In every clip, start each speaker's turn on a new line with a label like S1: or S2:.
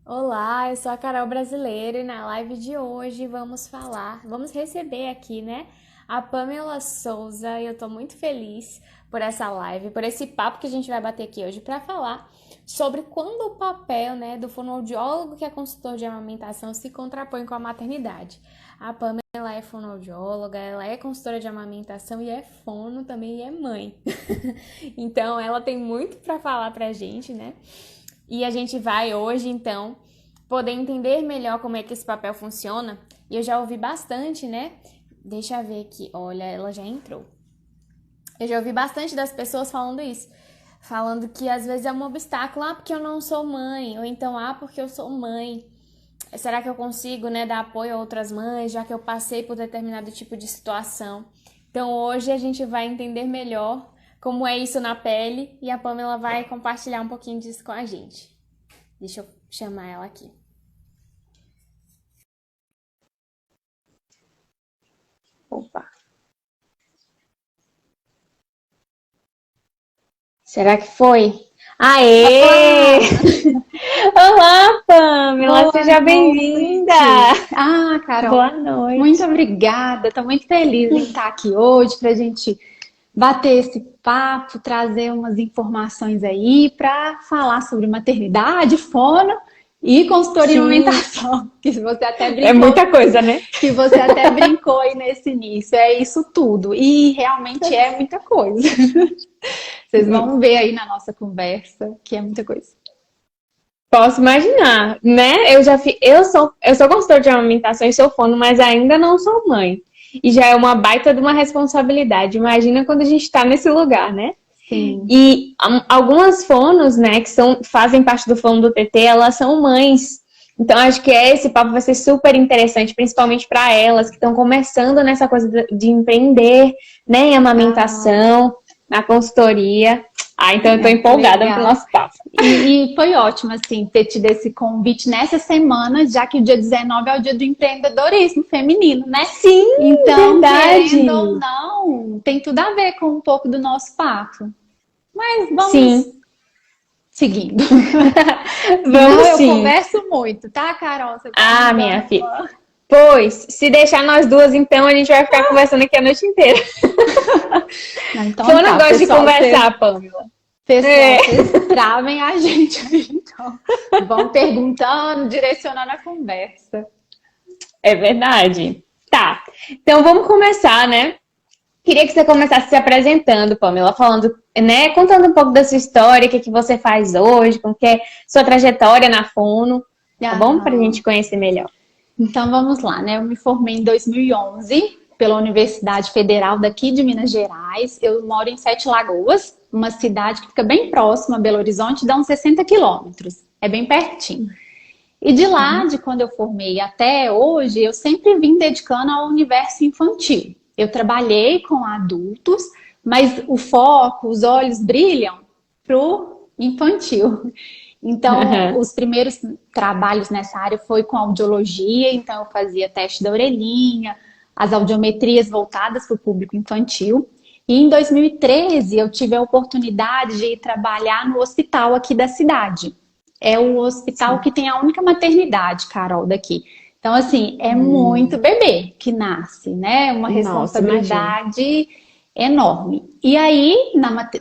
S1: Olá, eu sou a Carol Brasileira e na live de hoje vamos receber aqui, né, a Pamela Souza. E eu tô muito feliz por essa live, por esse papo que a gente vai bater aqui hoje para falar sobre quando o papel, né, do fonoaudiólogo que é consultor de amamentação se contrapõe com a maternidade. A Pamela é fonoaudióloga, ela é consultora de amamentação e é fono também e é mãe. Então, ela tem muito para falar pra gente, né? E a gente vai hoje, então, poder entender melhor como é que esse papel funciona. E eu já ouvi bastante, né? Deixa eu ver aqui. Olha, ela já entrou. Eu já ouvi bastante das pessoas falando isso. Falando que às vezes é um obstáculo. Ah, porque eu não sou mãe. Ou então, ah, porque eu sou mãe. Será que eu consigo, né, dar apoio a outras mães, já que eu passei por determinado tipo de situação? Então, hoje a gente vai entender melhor como é isso na pele e a Pamela vai compartilhar um pouquinho disso com a gente. Deixa eu chamar ela aqui. Opa. Será que foi? Aê! Olá, Pamela,
S2: Boa
S1: seja bem-vinda!
S2: noite. Ah, Carol,
S1: Boa
S2: muito
S1: noite.
S2: obrigada. Estou muito feliz em estar aqui hoje para a gente bater esse papo, trazer umas informações aí para falar sobre maternidade, fono e consultoria em
S1: Sim,
S2: amamentação, que você até
S1: é
S2: brincou,
S1: muita coisa, né?
S2: que você até brincou aí nesse início. É isso tudo. E realmente é muita coisa. Vocês vão ver aí na nossa conversa que é muita coisa.
S1: Posso imaginar, né? Eu sou consultora de amamentação e sou fono, mas ainda não sou mãe. E já é uma baita de uma responsabilidade. Imagina quando a gente está nesse lugar, né?
S2: Sim.
S1: E algumas fonos, né, fazem parte do fono do TT, elas são mães. Então, acho que esse papo vai ser super interessante, principalmente para elas que estão começando nessa coisa de empreender, né, em
S2: Ah,
S1: amamentação, na consultoria. Ah, então eu tô
S2: que
S1: empolgada pro
S2: legal.
S1: nosso papo.
S2: E foi ótimo, assim, ter tido esse convite nessa semana, já que o dia 19 é o dia do empreendedorismo feminino, né?
S1: Sim,
S2: Então, querendo ou
S1: verdade.
S2: não, tem tudo a ver com um pouco do nosso papo. Mas vamos
S1: Sim,
S2: seguindo. Senão
S1: vamos
S2: eu
S1: sim.
S2: converso muito, tá, Carol? Você pode
S1: Ah,
S2: me
S1: minha
S2: dando
S1: filha.
S2: uma.
S1: Pois, se deixar nós duas, então a gente vai ficar conversando aqui a noite inteira.
S2: Não, então
S1: Fono
S2: tá,
S1: gosta de
S2: pessoal,
S1: conversar, Pamela. É,
S2: vocês travem a gente aí, então. Vão perguntando, direcionando a conversa.
S1: é verdade. Tá. Então vamos começar, né? Queria que você começasse se apresentando, Pamela, falando, né? Contando um pouco da sua história, o que que você faz hoje, como que é sua trajetória na Fono, tá bom? Pra gente
S2: Aham.
S1: conhecer melhor.
S2: Então vamos lá, né? Eu me formei em 2011 pela Universidade Federal daqui de Minas Gerais. Eu moro em Sete Lagoas, uma cidade que fica bem próxima a Belo Horizonte, dá uns 60 quilômetros. É bem pertinho. E de lá, de quando eu formei até hoje, eu sempre vim dedicando ao universo infantil. Eu trabalhei com adultos, mas o foco, os olhos brilham pro infantil. Então, os primeiros trabalhos nessa área foi com audiologia, então eu fazia teste da orelhinha, as audiometrias voltadas para o público infantil. E em 2013 eu tive a oportunidade de ir trabalhar no hospital aqui da cidade. É o hospital
S1: Sim.
S2: que tem a única maternidade, Carol, daqui. Então, assim, é muito
S1: Hum,
S2: bebê que nasce, né? Uma
S1: nossa, imagino.
S2: responsabilidade enorme. E aí,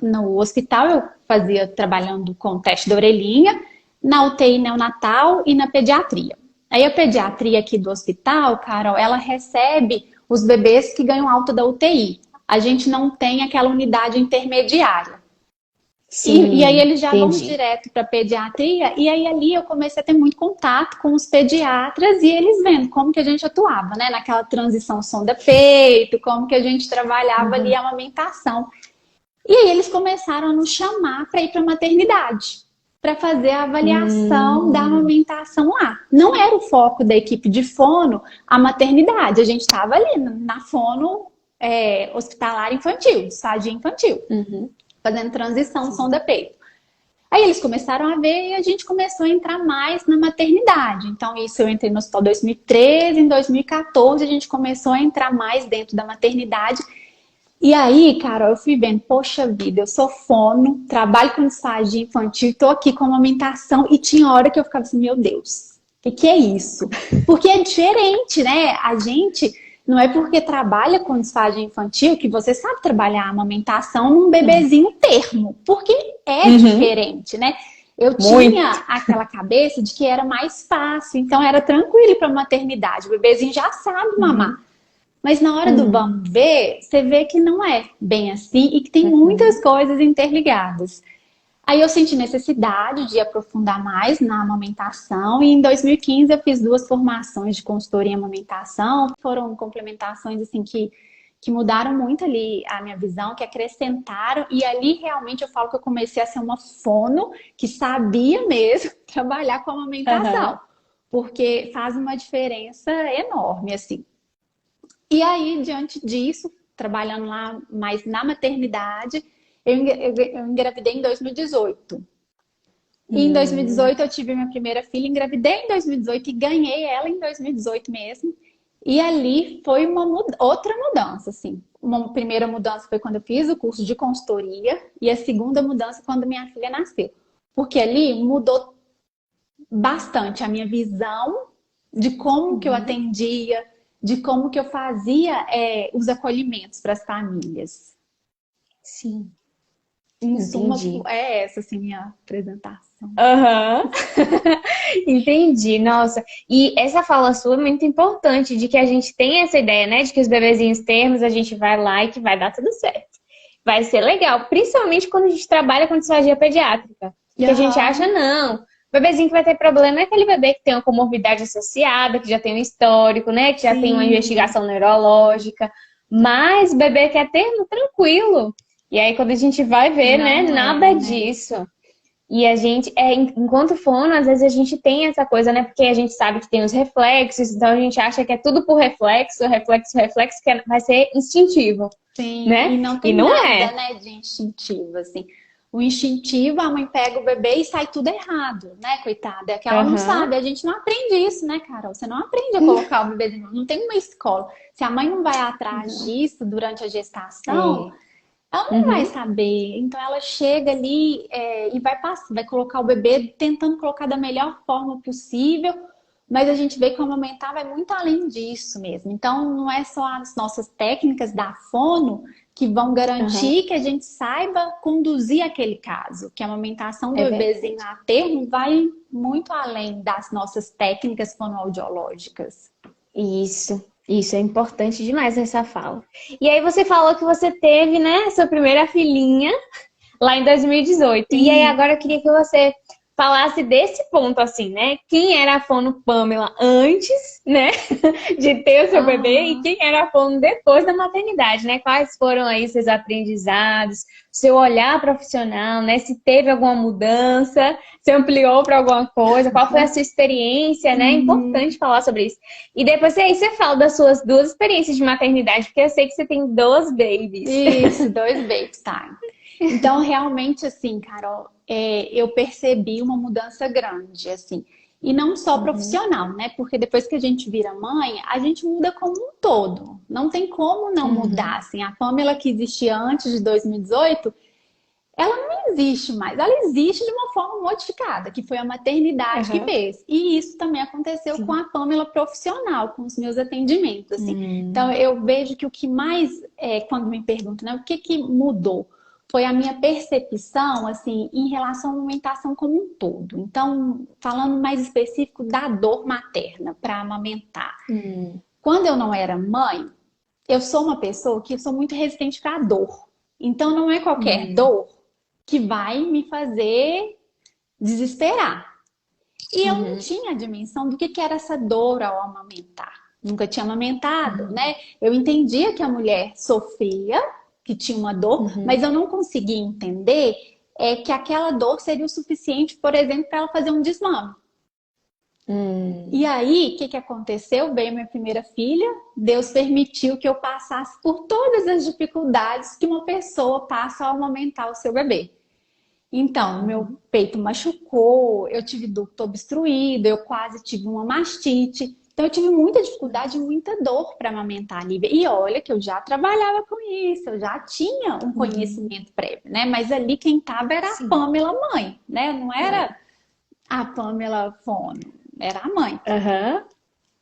S2: no hospital, eu fazia trabalhando com teste da orelhinha, na UTI neonatal e na pediatria. Aí a pediatria aqui do hospital, Carol, ela recebe os bebês que ganham alta da UTI. A gente não tem aquela unidade intermediária. E aí
S1: Sim,
S2: eles já vão
S1: entendi.
S2: direto para pediatria, e aí ali eu comecei a ter muito contato com os pediatras e eles vendo como que a gente atuava, né? Naquela transição sonda-peito, como que a gente trabalhava ali a amamentação. E aí eles começaram a nos chamar para ir para a maternidade, para fazer a avaliação da
S1: Hum,
S2: amamentação lá. Não era o foco da equipe de fono a maternidade, a gente estava ali na fono hospitalar infantil, estágio infantil,
S1: uhum,
S2: fazendo transição
S1: sim.
S2: sonda-peito. Aí eles começaram a ver e a gente começou a entrar mais na maternidade. Então, isso eu entrei no hospital em 2013, em 2014 a gente começou a entrar mais dentro da maternidade. E aí, Carol, eu fui vendo, poxa vida, eu sou fono, trabalho com disfagia infantil, tô aqui com amamentação, e tinha hora que eu ficava assim, meu Deus, o que é isso? Porque é diferente, né? A gente não é porque trabalha com disfagia infantil que você sabe trabalhar a amamentação num bebezinho termo, porque é
S1: Uhum.
S2: diferente, né? Eu tinha
S1: Muito.
S2: aquela cabeça de que era mais fácil, então era tranquilo para maternidade, o bebezinho já sabe mamar.
S1: Uhum.
S2: Mas na hora do
S1: Uhum.
S2: vamos ver, você vê que não é bem assim e que tem muitas
S1: Uhum.
S2: coisas interligadas. Aí eu senti necessidade de aprofundar mais na amamentação e em 2015 eu fiz 2 formações de consultoria em amamentação. Foram complementações assim que mudaram muito ali a minha visão, que acrescentaram e ali realmente eu falo que eu comecei a ser uma fono que sabia mesmo trabalhar com
S1: Aham.
S2: amamentação, porque faz uma diferença enorme assim. E aí, diante disso, trabalhando lá mais na maternidade, eu engravidei em 2018. E em
S1: Hum.
S2: 2018 eu tive minha primeira filha, engravidei em 2018 e ganhei ela em 2018 mesmo. E ali foi uma outra mudança, assim. Uma primeira mudança foi quando eu fiz o curso de consultoria e a segunda mudança quando minha filha nasceu. Porque ali mudou bastante a minha visão de como que eu
S1: Uhum.
S2: atendia, de como que eu fazia os acolhimentos para as famílias.
S1: Sim,
S2: Em suma,
S1: entendi.
S2: é essa assim minha apresentação.
S1: Aham. Entendi, nossa. E essa fala sua é muito importante, de que a gente tem essa ideia, né? De que os bebezinhos termos, a gente vai lá e que vai dar tudo certo. Vai ser legal, principalmente quando a gente trabalha com disfagia pediátrica. Que a gente acha,
S2: Aham,
S1: não. O bebezinho que vai ter problema é aquele bebê que tem uma comorbidade associada, que já tem um histórico, né? Que já tem uma
S2: sim.
S1: investigação neurológica. Mas o bebê que é termo, tranquilo. E aí, quando a gente vai ver, né?
S2: Não
S1: Nada
S2: é, né?
S1: disso. E a gente, enquanto fono, às vezes a gente tem essa coisa, né? Porque a gente sabe que tem os reflexos, então a gente acha que é tudo por reflexo, reflexo, reflexo, que vai ser instintivo,
S2: Sim,
S1: né?
S2: e não
S1: E
S2: tem
S1: não
S2: nada,
S1: é.
S2: né, de instintivo, assim. O instintivo, a mãe pega o bebê e sai tudo errado, né, coitada? É que ela não
S1: Aham.
S2: sabe, a gente não aprende isso, né, Carol? Você não aprende a colocar o bebezinho, não tem uma escola. Se a mãe não vai atrás
S1: Não.
S2: disso durante a gestação,
S1: É.
S2: ela não vai
S1: Uhum.
S2: saber. Então ela chega ali e vai passar, vai colocar o bebê tentando colocar da melhor forma possível, mas a gente vê que o amamentar vai muito além disso mesmo. Então não é só as nossas técnicas da fono que vão
S1: Aham.
S2: garantir que a gente saiba conduzir aquele caso, que a amamentação do
S1: É
S2: bebezinho
S1: verdade.
S2: a termo vai muito além das nossas técnicas fonoaudiológicas.
S1: Isso é importante demais essa fala. E aí você falou que você teve, né, sua primeira filhinha lá em 2018. E aí
S2: E
S1: agora eu queria que você falasse desse ponto, assim, né? Quem era a fono Pamela antes, né, de ter o seu bebê e
S2: aham.
S1: quem era a fono depois da maternidade, né? Quais foram aí seus aprendizados, seu olhar profissional, né? Se teve alguma mudança, se ampliou para alguma coisa, qual foi a sua experiência, né? É
S2: Uhum.
S1: importante falar sobre isso. E depois aí você fala das suas duas experiências de maternidade, porque eu sei que você tem 2 babies.
S2: Isso, 2 baby time. Então, realmente, assim, Carol, eu percebi uma mudança grande, assim. E não só
S1: Uhum,
S2: profissional, né? Porque depois que a gente vira mãe, a gente muda como um todo. Não tem como não
S1: uhum,
S2: mudar, assim. A Pamela que existia antes de 2018, ela não existe mais. Ela existe de uma forma modificada, que foi a maternidade que
S1: aham,
S2: fez. E isso também aconteceu com
S1: sim.
S2: a Pamela profissional, com os meus atendimentos, assim. Então,
S1: Hum,
S2: eu vejo que o que mais, quando me perguntam, né, o que que mudou? Foi a minha percepção, assim, em relação à amamentação como um todo. Então, falando mais específico da dor materna para amamentar.
S1: hum,
S2: Quando eu não era mãe, eu sou uma pessoa que eu sou muito resistente para dor. Então, não é qualquer
S1: hum,
S2: dor que vai me fazer desesperar. E eu não
S1: uhum,
S2: tinha a dimensão do que era essa dor ao amamentar. Nunca tinha amamentado,
S1: uhum,
S2: né? Eu entendia que a mulher sofria, que tinha uma dor, mas
S1: uhum,
S2: eu não conseguia entender que aquela dor seria o suficiente, por exemplo, para ela fazer um desmame. E
S1: hum,
S2: aí, o que que aconteceu? Veio minha primeira filha, Deus permitiu que eu passasse por todas as dificuldades que uma pessoa passa ao amamentar o seu bebê. Então, meu
S1: uhum,
S2: peito machucou, eu tive ducto obstruído, eu quase tive uma mastite. Então eu tive muita dificuldade e muita dor para amamentar a Lívia. E olha que eu já trabalhava com isso, eu já tinha um
S1: Uhum.
S2: conhecimento prévio, né? Mas ali quem tava era a
S1: Sim.
S2: Pamela mãe, né? Não
S1: É.
S2: era a Pamela Fono, era a mãe.
S1: Aham.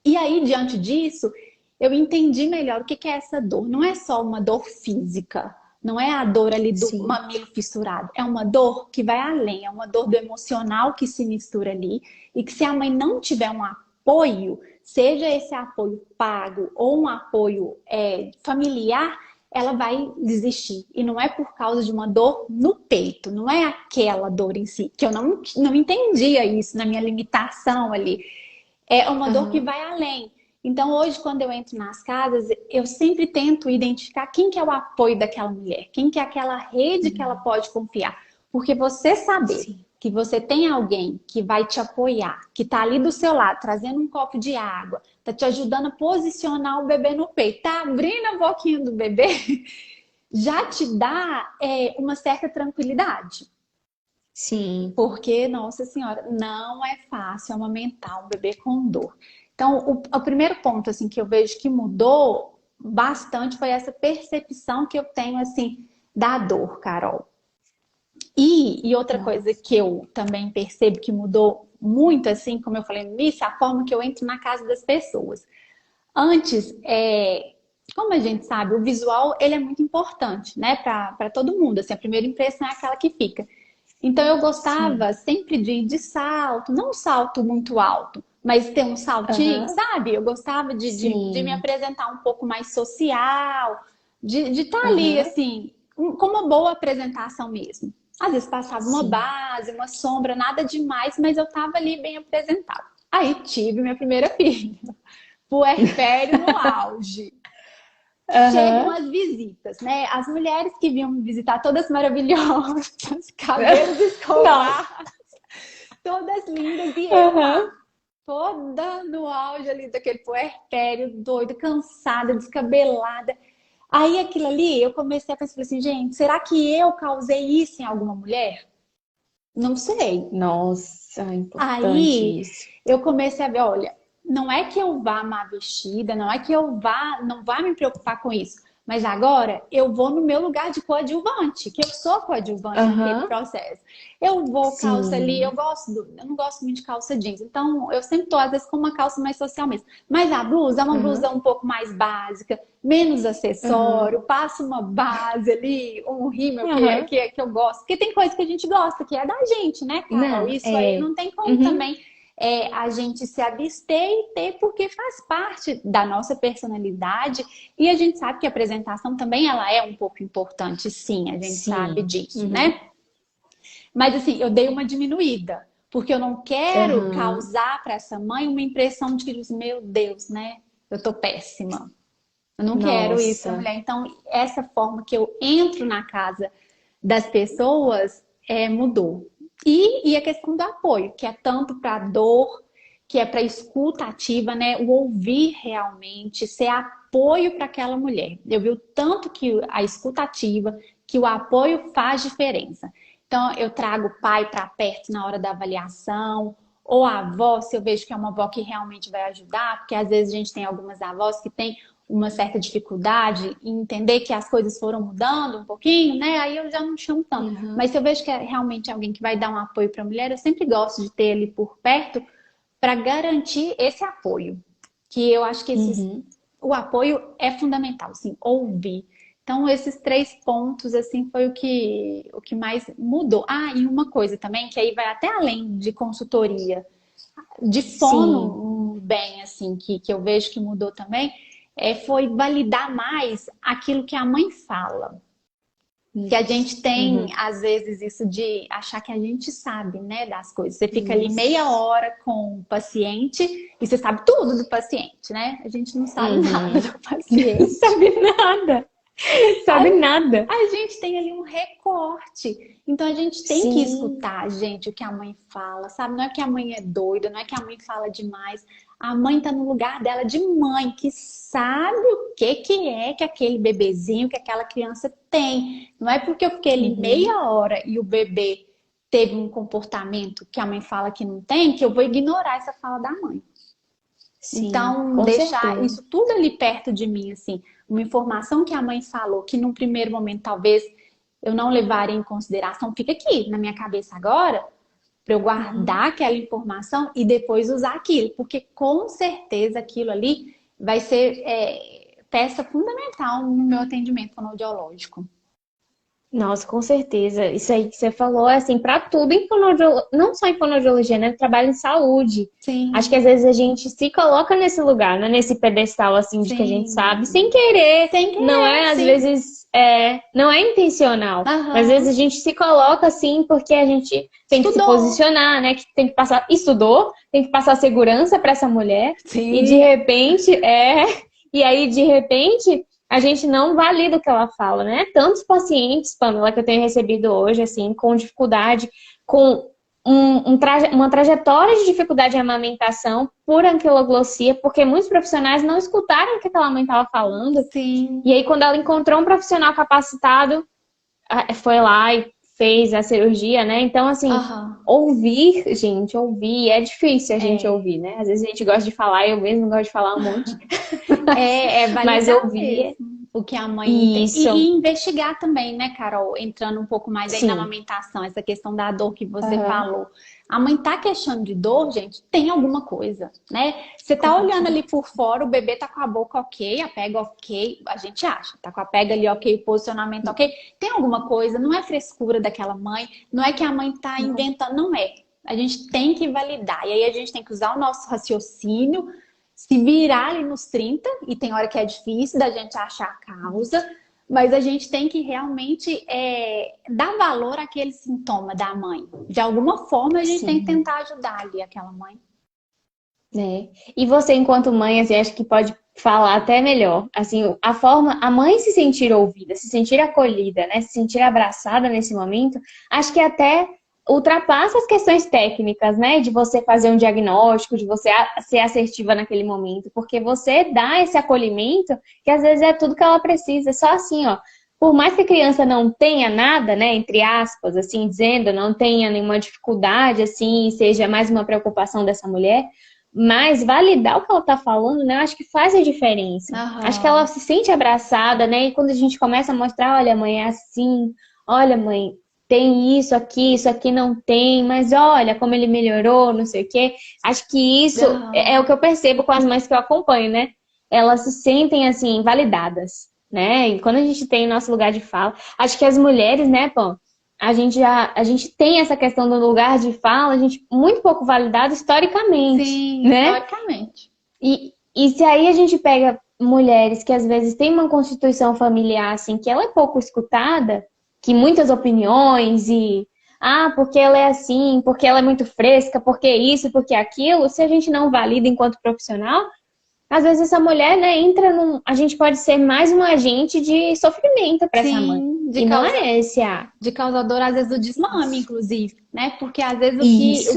S2: E aí, diante disso, eu entendi melhor o que que é essa dor. Não é só uma dor física, não é a dor ali do
S1: Sim.
S2: mamilo fissurado. É uma dor que vai além, é uma dor do emocional que se mistura ali. E que se a mãe não tiver um apoio, seja esse apoio pago ou um apoio familiar, ela vai desistir. E não é por causa de uma dor no peito, não é aquela dor em si, que eu não entendia isso na minha limitação ali. É uma dor que
S1: Aham.
S2: vai além. Então, hoje, quando eu entro nas casas, eu sempre tento identificar quem que é o apoio daquela mulher, quem que é aquela rede que ela
S1: Uhum.
S2: pode confiar. Porque você saber
S1: Sim.
S2: que você tem alguém que vai te apoiar, que está ali do seu lado, trazendo um copo de água, está te ajudando a posicionar o bebê no peito, tá abrindo a boquinha do bebê, já te dá uma certa tranquilidade.
S1: Sim.
S2: Porque, nossa senhora, não é fácil amamentar um bebê com dor. Então, o primeiro ponto, assim, que eu vejo que mudou bastante foi essa percepção que eu tenho, assim, da dor, Carol. E outra coisa
S1: Nossa.
S2: que eu também percebo que mudou muito, assim, como eu falei no início, a forma que eu entro na casa das pessoas. Antes, como a gente sabe, o visual, ele é muito importante, né, para todo mundo. Assim, a primeira impressão é aquela que fica. Então eu
S1: Sim.
S2: gostava sempre de ir de salto, não um salto muito alto, mas ter um saltinho,
S1: Aham.
S2: sabe? Eu gostava de me
S1: Sim.
S2: apresentar um pouco mais social, de estar ali,
S1: Aham.
S2: assim, com uma boa apresentação mesmo. Às vezes passava uma
S1: Sim.
S2: base, uma sombra, nada demais, mas eu estava ali bem apresentada. Aí tive minha primeira filha, puerpério no auge. Chegam
S1: Aham.
S2: as visitas, né? As mulheres que vinham me visitar, todas maravilhosas, cabelos
S1: Nossa.
S2: escovados, todas lindas, e eu
S1: Aham.
S2: lá, toda no auge ali daquele puerpério, doida, cansada, descabelada. Aí aquilo ali, eu comecei a pensar assim, gente, será que eu causei isso em alguma mulher? Não sei.
S1: Nossa, é importante
S2: Aí
S1: isso.
S2: eu comecei a ver, olha, não é que eu vá mal vestida, não é que eu não vá me preocupar com isso, mas agora eu vou no meu lugar de coadjuvante, que eu sou coadjuvante naquele
S1: Aham.
S2: processo. Eu vou calça ali,
S1: Sim.
S2: eu não gosto muito de calça jeans, então eu sempre tô às vezes com uma calça mais social mesmo. Mas a blusa é uma blusa
S1: Aham.
S2: um pouco mais básica, menos
S1: Aham.
S2: acessório, passa uma base ali, um rímel
S1: Aham.
S2: que eu gosto, porque tem coisa que a gente gosta, que é da gente, né, Carol?
S1: Não,
S2: Isso aí
S1: é.
S2: não tem como
S1: Uhum.
S2: também a gente se abster e ter, porque faz parte da nossa personalidade e a gente sabe que a apresentação também ela é um pouco importante, sim, a gente sabe
S1: Sim.
S2: disso,
S1: Uhum.
S2: né? Mas assim, eu dei uma diminuída, porque eu não quero
S1: Aham.
S2: causar para essa mãe uma impressão de que, meu Deus, né? Eu tô péssima. Eu não quero isso,
S1: Nossa.
S2: mulher. Então, essa forma que eu entro na casa das pessoas mudou. E a questão do apoio, que é tanto para dor, que é para escuta ativa, né? O ouvir realmente, ser apoio para aquela mulher. Eu vi o tanto que a escuta ativa, que o apoio faz diferença. Então, eu trago o pai para perto na hora da avaliação, ou a avó, se eu vejo que é uma avó que realmente vai ajudar, porque às vezes a gente tem algumas avós que têm uma certa dificuldade em entender que as coisas foram mudando um pouquinho, né? Aí eu já não chamo tanto.
S1: Uhum.
S2: Mas se eu vejo que é realmente alguém que vai dar um apoio para a mulher, eu sempre gosto de ter ali por perto para garantir esse apoio. Que eu acho que
S1: Uhum.
S2: o apoio é fundamental, assim, ouvir. Então, esses três pontos, assim, foi o que mais mudou. Ah, e uma coisa também, que aí vai até além de consultoria, de
S1: Sim.
S2: fono bem, assim, que eu vejo que mudou também, foi validar mais aquilo que a mãe fala. Que a
S1: Isso.
S2: gente tem,
S1: Uhum.
S2: às vezes, isso de achar que a gente sabe, né, das coisas. Você fica ali meia
S1: Isso.
S2: hora com o paciente e você sabe tudo do paciente, né? A gente não sabe nada
S1: Uhum.
S2: do paciente.
S1: Sabe nada. Sabe
S2: A,
S1: nada.
S2: a gente tem ali um recorte. Então a gente tem que
S1: Sim.
S2: escutar, gente, o que a mãe fala, sabe? Não é que a mãe é doida, não é que a mãe fala demais. A mãe tá no lugar dela de mãe, que sabe o que é que aquele bebezinho, que aquela criança tem. Não é porque eu fiquei ali
S1: Uhum.
S2: meia hora e o bebê teve um comportamento que a mãe fala que não tem, que eu vou ignorar essa fala da mãe.
S1: Sim,
S2: Então,
S1: com
S2: deixar
S1: certeza.
S2: isso tudo ali perto de mim, assim, uma informação que a mãe falou, que num primeiro momento talvez eu não levaria em consideração, fica aqui na minha cabeça agora, para eu
S1: Uhum.
S2: guardar aquela informação e depois usar aquilo, porque com certeza aquilo ali vai ser peça fundamental no meu atendimento fonoaudiológico.
S1: Nossa, com certeza. Isso aí que você falou é assim, para tudo em fonoaudiologia, não só em fonoaudiologia, né? Trabalho em saúde. Acho que
S2: Sim,
S1: às vezes a gente se coloca nesse lugar, né? Nesse pedestal assim de que a gente sabe,
S2: sim.
S1: sem querer.
S2: Sem
S1: Não
S2: querer,
S1: é, às
S2: sim.
S1: vezes, não é intencional. Mas às vezes a
S2: Aham.
S1: gente se coloca assim porque a gente tem que se
S2: Estudou.
S1: posicionar, né? Que tem que passar, estudou, tem que passar segurança para essa mulher e de
S2: Sim.
S1: repente e aí de repente a gente não valida o que ela fala, né? Tantos pacientes, Pamela, que eu tenho recebido hoje, assim, com dificuldade, com uma trajetória de dificuldade em amamentação por anquiloglossia, porque muitos profissionais não escutaram o que aquela mãe estava falando. E
S2: Sim.
S1: aí, quando ela encontrou um profissional capacitado, foi lá e fez a cirurgia, né? Então, assim,
S2: Aham.
S1: ouvir, gente, ouvir, é difícil a gente
S2: É.
S1: ouvir, né? Às vezes a gente gosta de falar, eu mesmo gosto de falar um monte,
S2: É
S1: mas
S2: validar
S1: ouvir,
S2: mesmo o que a mãe entende. E
S1: isso.
S2: investigar também, né, Carol? Entrando um pouco mais aí na
S1: Sim.
S2: amamentação, essa questão da dor que você
S1: Aham.
S2: falou. A mãe tá queixando de dor, gente, tem alguma coisa, né? Você tá
S1: Com
S2: olhando ali
S1: certeza.
S2: por fora, o bebê tá com a boca ok, a pega ok, a gente acha, tá com a pega ali ok, o posicionamento ok. Tem alguma coisa, não é frescura daquela mãe, não é que a mãe tá
S1: Não.
S2: inventando, não é. A gente tem que validar. E aí a gente tem que usar o nosso raciocínio, se virar ali nos 30 e tem hora que é difícil da gente achar a causa, mas a gente tem que realmente dar valor àquele sintoma da mãe. De alguma forma, a gente tem que
S1: Sim,
S2: tentar ajudar ali aquela mãe.
S1: né? E você, enquanto mãe, assim, acho que pode falar até melhor. Assim, a forma, a mãe se sentir ouvida, se sentir acolhida, né? Se sentir abraçada nesse momento, acho que até ultrapassa as questões técnicas, né? De você fazer um diagnóstico, de você ser assertiva naquele momento, porque você dá esse acolhimento, que às vezes é tudo que ela precisa. Só assim, ó. Por mais que a criança não tenha nada, né, entre aspas, assim, dizendo, não tenha nenhuma dificuldade, assim, seja mais uma preocupação dessa mulher, mas validar o que ela tá falando, né? Eu acho que faz a diferença. Acho que ela
S2: Aham.
S1: se sente abraçada, né? E quando a gente começa a mostrar, olha, mãe, é assim, olha, mãe, tem isso aqui não tem, mas olha como ele melhorou, não sei o quê. Acho que isso é o
S2: Aham.
S1: que eu percebo com as mães que eu acompanho, né? Elas se sentem, assim, validadas, né? E quando a gente tem o nosso lugar de fala, acho que as mulheres, né, Pão? A gente tem essa questão do lugar de fala, a gente muito pouco validado historicamente,
S2: Sim,
S1: né?
S2: historicamente.
S1: E se aí a gente pega mulheres que às vezes têm uma constituição familiar assim, que ela é pouco escutada, que muitas opiniões porque ela é assim, porque ela é muito fresca, porque isso, porque aquilo, se a gente não valida enquanto profissional, às vezes essa mulher, né, entra num, a gente pode ser mais um agente de sofrimento para essa mãe.
S2: Sim,
S1: E não é esse a
S2: de causador, às vezes, do desmame, inclusive, né? Porque às vezes o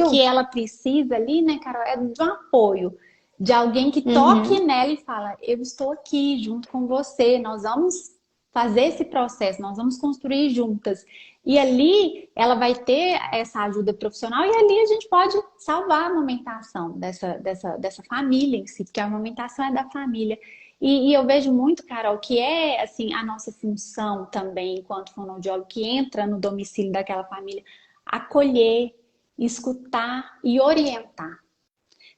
S2: que
S1: isso.
S2: ela precisa ali, né, Carol, é de um apoio, de alguém que toque
S1: Uhum.
S2: nela e fala, eu estou aqui junto com você, nós vamos fazer esse processo, nós vamos construir juntas. E ali ela vai ter essa ajuda profissional e ali a gente pode salvar a amamentação dessa família em si, porque a amamentação é da família. E eu vejo muito, Carol, que é assim a nossa função também, enquanto fonoaudiólogo, que entra no domicílio daquela família, acolher, escutar e orientar.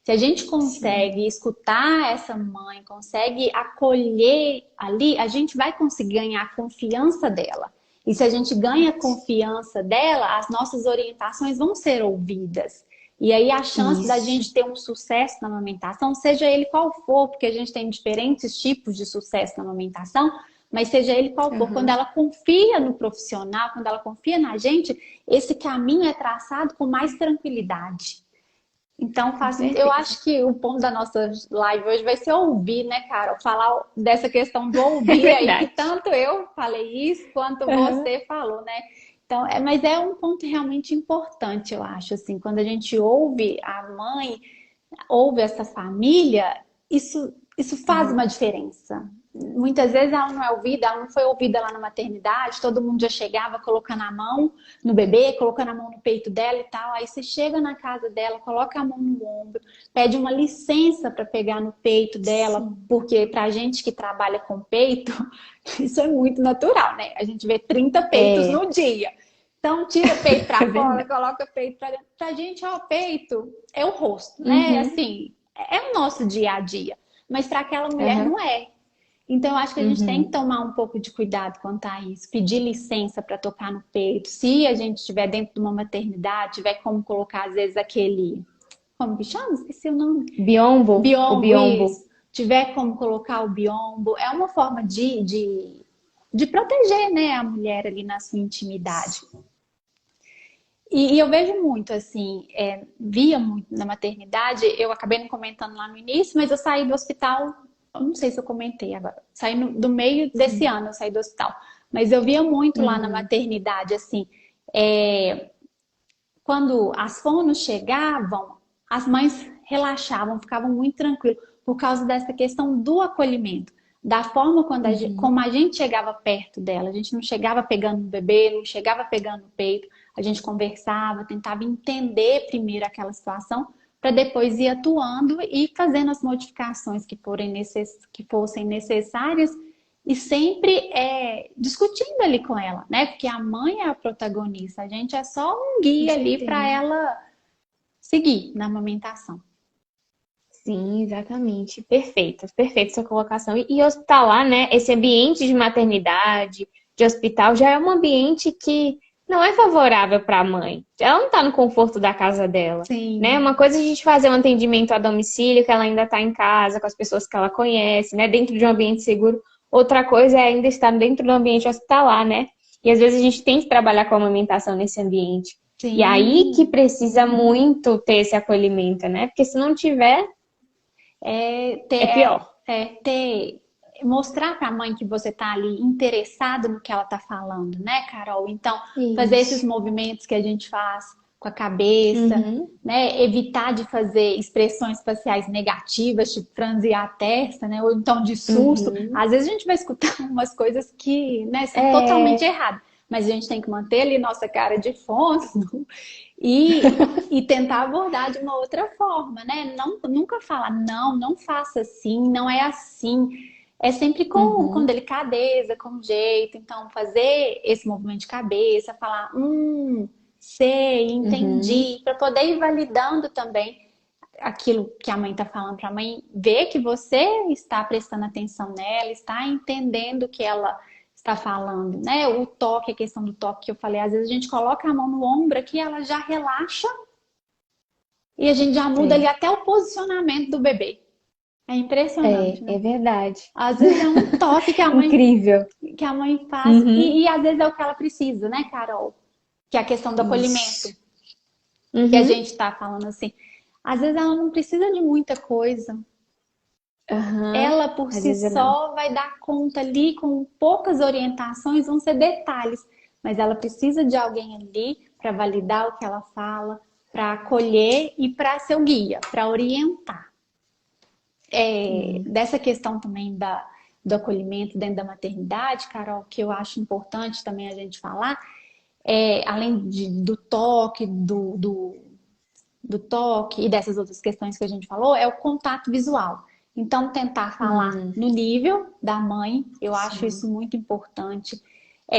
S2: Se a gente
S1: Sim.
S2: consegue escutar essa mãe, consegue acolher ali, a gente vai conseguir ganhar a confiança dela. E se a gente ganha a confiança dela, as nossas orientações vão ser ouvidas. E aí a chance da
S1: Isso.
S2: gente ter um sucesso na amamentação, seja ele qual for, porque a gente tem diferentes tipos de sucesso na amamentação, mas seja ele qual for, quando
S1: Uhum.
S2: ela confia no profissional, quando ela confia na gente, esse caminho é traçado com mais tranquilidade. Então,
S1: Com
S2: eu
S1: certeza.
S2: acho que o ponto da nossa live hoje vai ser ouvir, né, Carol? Falar dessa questão do
S1: É
S2: ouvir aí, que
S1: verdade.
S2: tanto eu falei isso, quanto
S1: Uhum.
S2: você falou, né? Então, mas é um ponto realmente importante, eu acho, assim, quando a gente ouve a mãe, ouve essa família, isso faz uma
S1: Uhum.
S2: diferença. muitas vezes ela não é ouvida, ela não foi ouvida lá na maternidade, todo mundo já chegava colocando a mão no bebê, colocando a mão no peito dela e tal. Aí você chega na casa dela, coloca a mão no ombro, pede uma licença para pegar no peito dela,
S1: Sim.
S2: porque pra gente que trabalha com peito, isso é muito natural, né? A gente vê 30 peitos
S1: É,
S2: no dia. Então, tira peito
S1: é
S2: pra fora,
S1: verdade.
S2: coloca peito pra dentro. Pra gente, ó, peito é o rosto, né?
S1: Uhum,
S2: Assim, é o nosso dia a dia. Mas para aquela mulher
S1: aham,
S2: não é. Então, eu acho que a gente tem que
S1: uhum.
S2: tomar um pouco de cuidado quanto a isso, pedir licença para tocar no peito. Se a gente estiver dentro de uma maternidade, tiver como colocar, às vezes, aquele. Como que chama? Esqueci o nome.
S1: O
S2: Biombo,
S1: biombo.
S2: isso. Tiver como colocar o biombo, é uma forma de proteger, né, a mulher ali na sua intimidade. E eu vejo muito, assim, via muito na maternidade, eu acabei não comentando lá no início, mas eu saí do hospital, eu não sei se eu comentei agora, saí do meio desse
S1: Sim.
S2: ano, eu saí do hospital, mas eu via muito lá na
S1: Uhum.
S2: maternidade, assim, é, quando as fonos chegavam, as mães relaxavam, ficavam muito tranquilas, por causa dessa questão do acolhimento. Da forma
S1: Uhum.
S2: como a gente chegava perto dela, a gente não chegava pegando no bebê, não chegava pegando no peito, a gente conversava, tentava entender primeiro aquela situação, para depois ir atuando e fazendo as modificações que fossem necessárias e sempre discutindo ali com ela, né? Porque a mãe é a protagonista, a gente é só um
S1: Com
S2: guia ali para
S1: certeza.
S2: ela seguir na amamentação.
S1: Sim, exatamente. Perfeito, perfeita sua colocação. E hospitalar, né? Esse ambiente de maternidade, de hospital, já é um ambiente que não é favorável para a mãe. Ela não está no conforto da casa dela, né?
S2: Sim,
S1: Uma coisa é a gente fazer um atendimento a domicílio, que ela ainda está em casa, com as pessoas que ela conhece, né? Dentro de um ambiente seguro. Outra coisa é ainda estar dentro do ambiente hospitalar, né? E às vezes a gente tem que trabalhar com a amamentação nesse ambiente. E aí que
S2: sim.
S1: precisa muito ter esse acolhimento, né? Porque se não tiver,
S2: É
S1: é pior.
S2: mostrar para a mãe que você está ali interessado no que ela está falando, né, Carol? Então, fazer esses
S1: Isso.
S2: movimentos que a gente faz com a cabeça,
S1: Uhum.
S2: né? Evitar de fazer expressões faciais negativas, tipo franzir a testa, né? Ou então de susto.
S1: Uhum.
S2: Às vezes a gente vai escutar umas coisas que, né, são totalmente
S1: É,
S2: erradas, mas a gente tem que manter ali nossa cara de fono e tentar abordar de uma outra forma, né? Não, nunca falar, não, não faça assim, não é assim. É sempre com
S1: uhum.
S2: delicadeza, com jeito. Então, fazer esse movimento de cabeça, falar, sei,
S1: Uhum.
S2: entendi, para poder ir validando também aquilo que a mãe está falando para a mãe ver que você está prestando atenção nela, está entendendo o que ela está falando, né? O toque, a questão do toque que eu falei, às vezes a gente coloca a mão no ombro aqui, ela já relaxa e a gente já muda ali
S1: É,
S2: até o posicionamento do bebê. É impressionante,
S1: é
S2: né?
S1: verdade.
S2: Às vezes é um toque
S1: Incrível.
S2: que a mãe faz
S1: Uhum.
S2: e às vezes é o que ela precisa, né, Carol? Que é a questão do acolhimento
S1: Isso.
S2: que a
S1: Uhum.
S2: gente está falando assim. Às vezes ela não precisa de muita coisa.
S1: Aham.
S2: Ela por
S1: Às
S2: si
S1: vezes não.
S2: só vai dar conta ali com poucas orientações, vão ser detalhes, mas ela precisa de alguém ali para validar o que ela fala, para acolher e para ser o guia, para orientar.
S1: Sim.
S2: Dessa questão também do acolhimento dentro da maternidade, Carol, que eu acho importante também a gente falar, além do toque, do toque e dessas outras questões que a gente falou, é o contato visual. Então, tentar falar
S1: Hum,
S2: no nível da mãe, eu acho
S1: sim.
S2: isso muito importante.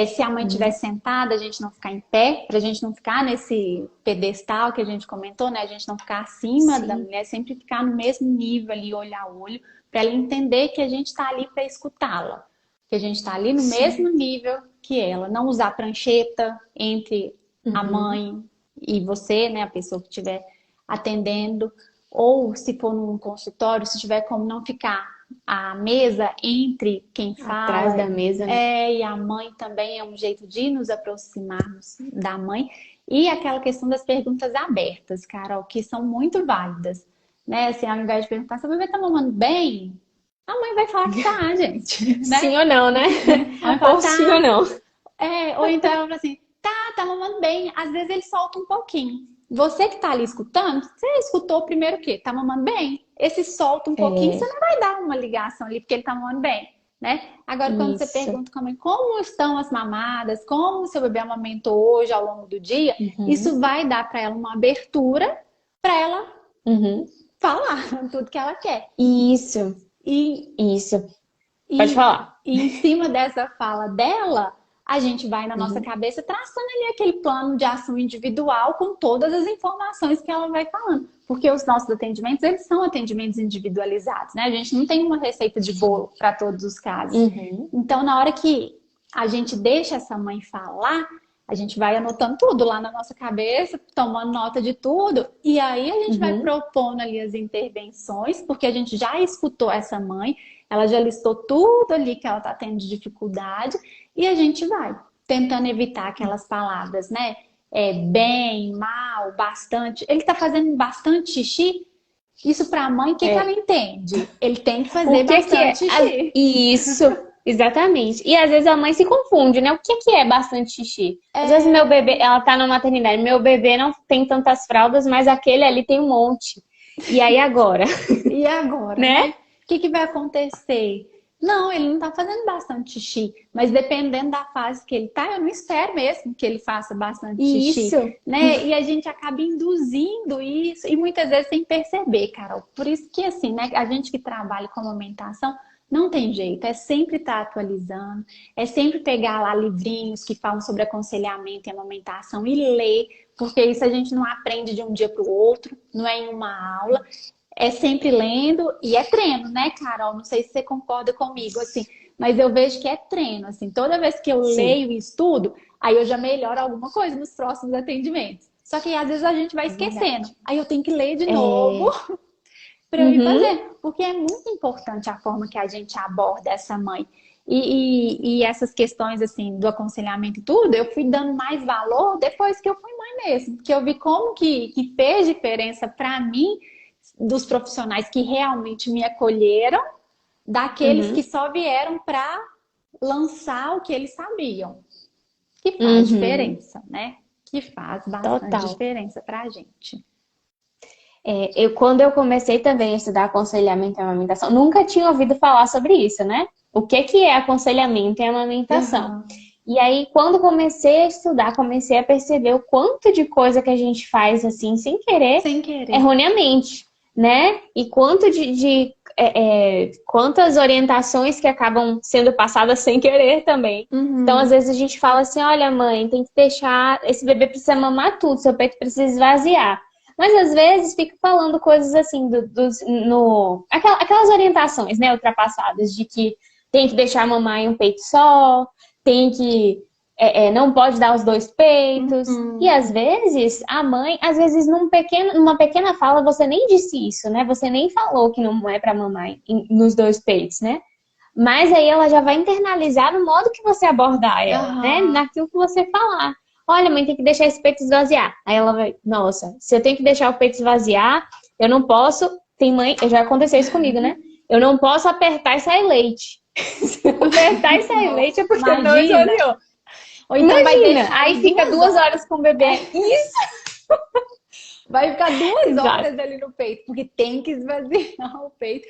S2: Se a mãe estiver
S1: Uhum.
S2: sentada, a gente não ficar em pé, para a gente não ficar nesse pedestal que a gente comentou, né? A gente não ficar acima da
S1: Sim.
S2: mulher, sempre ficar no mesmo nível ali, olho a olho, para ela entender que a gente está ali para escutá-la, que a gente está ali no mesmo
S1: Sim.
S2: nível que ela. Não usar prancheta entre a
S1: Uhum.
S2: mãe e você, né? A pessoa que estiver atendendo, ou se for num consultório, se tiver como não ficar a mesa entre quem
S1: Atrás
S2: fala
S1: da mesa, né?
S2: e a mãe também é um jeito de nos aproximarmos da mãe. E aquela questão das perguntas abertas, Carol, que são muito válidas. Né? Assim, ao invés de perguntar se o bebê tá mamando bem, a mãe vai falar que tá, gente, né?
S1: Sim ou não, né?
S2: A mãe fala,
S1: Ou sim ou
S2: tá.
S1: não.
S2: Ou então ela fala assim, tá mamando bem. Às vezes ele solta um pouquinho. Você que tá ali escutando, você escutou primeiro o quê? Tá mamando bem? Esse solta um pouquinho, você
S1: É,
S2: não vai dar uma ligação ali porque ele tá mamando bem. né? Agora, quando você
S1: Isso.
S2: pergunta como estão as mamadas, como o seu bebê amamentou hoje ao longo do dia,
S1: Uhum.
S2: isso vai dar para ela uma abertura para ela
S1: Uhum.
S2: falar tudo que ela quer.
S1: Isso.
S2: E,
S1: Isso. Pode
S2: e,
S1: falar.
S2: e em cima dessa fala dela, a gente vai na nossa
S1: Uhum.
S2: cabeça traçando ali aquele plano de ação individual com todas as informações que ela vai falando. Porque os nossos atendimentos, eles são atendimentos individualizados, né? A gente não tem uma receita de bolo para todos os casos.
S1: Uhum.
S2: Então, na hora que a gente deixa essa mãe falar, a gente vai anotando tudo lá na nossa cabeça, tomando nota de tudo, e aí a gente vai
S1: Uhum.
S2: propondo ali as intervenções, porque a gente já escutou essa mãe, ela já listou tudo ali que ela está tendo de dificuldade, e a gente vai tentando evitar aquelas palavras, né? Bem, mal, bastante. Ele está fazendo bastante xixi? Isso para a mãe, o que que ela
S1: É.
S2: entende? Ele tem que
S1: O
S2: fazer
S1: que que é?
S2: bastante xixi.
S1: Isso, exatamente. E às vezes a mãe se confunde, né? O que que é bastante xixi? Às vezes meu
S2: É,
S1: bebê, ela tá na maternidade, meu bebê não tem tantas fraldas, mas aquele ali tem um monte. E aí agora,
S2: e agora,
S1: né?
S2: né? O que que vai acontecer? Não, ele não tá fazendo bastante xixi, mas dependendo da fase que ele tá, eu não espero mesmo que ele faça bastante xixi,
S1: Isso.
S2: né? E a gente acaba induzindo isso, e muitas vezes sem perceber, Carol. Por isso que, assim, né, a gente que trabalha com amamentação, não tem jeito, é sempre estar atualizando, é sempre pegar lá livrinhos que falam sobre aconselhamento e amamentação e ler, porque isso a gente não aprende de um dia para o outro, não é em uma aula, é sempre lendo e é treino, né, Carol? Não sei se você concorda comigo, assim, mas eu vejo que é treino, assim, toda vez que eu
S1: Sim,
S2: leio e estudo, aí eu já melhoro alguma coisa nos próximos atendimentos. Só que às vezes a gente vai
S1: é
S2: esquecendo,
S1: verdade.
S2: aí eu tenho que ler de novo
S1: É.
S2: para eu ir
S1: Uhum.
S2: fazer, porque é muito importante a forma que a gente aborda essa mãe. E essas questões assim do aconselhamento e tudo, eu fui dando mais valor depois que eu fui mãe mesmo, que eu vi como que fez diferença para mim dos profissionais que realmente me acolheram, daqueles que
S1: Uhum.
S2: só vieram para lançar o que eles sabiam, que faz
S1: Uhum.
S2: diferença, né? Que faz bastante
S1: Total.
S2: diferença para a gente.
S1: Quando eu comecei também a estudar aconselhamento e amamentação, nunca tinha ouvido falar sobre isso, né? O que que é aconselhamento e amamentação?
S2: Uhum.
S1: E aí, quando comecei a estudar, comecei a perceber o quanto de coisa que a gente faz assim, sem querer,
S2: Sem querer.
S1: erroneamente, né? E quanto quantas orientações que acabam sendo passadas sem querer também. Então, às
S2: Uhum.
S1: vezes a gente fala assim, olha, mãe, tem que deixar, esse bebê precisa mamar tudo, seu peito precisa esvaziar. Mas às vezes fica falando coisas assim, aquelas orientações, né, ultrapassadas, de que tem que deixar mamar em um peito só, tem que não pode dar os dois peitos. E
S2: Uhum.
S1: às vezes, a mãe, às vezes numa pequena fala, você nem disse isso, né? Você nem falou que não é para mamar nos dois peitos, né? Mas aí ela já vai internalizar no modo que você abordar ela, né?
S2: Aham.
S1: Naquilo que você falar. Olha, mãe, tem que deixar esse peito esvaziar. Aí ela vai, nossa, se eu tenho que deixar o peito esvaziar, eu não posso. Tem mãe, já aconteceu isso comigo, né? Eu não posso apertar e sair leite. Se eu apertar e sair
S2: Nossa,
S1: leite é porque não
S2: imagina.
S1: esvaziou.
S2: Ou então vai
S1: Imagina,
S2: deixar
S1: aí
S2: ali
S1: fica
S2: duas
S1: 2 horas
S2: horas.
S1: com o bebê. Isso,
S2: Vai ficar duas
S1: exato.
S2: horas ali no peito, porque tem que esvaziar o peito.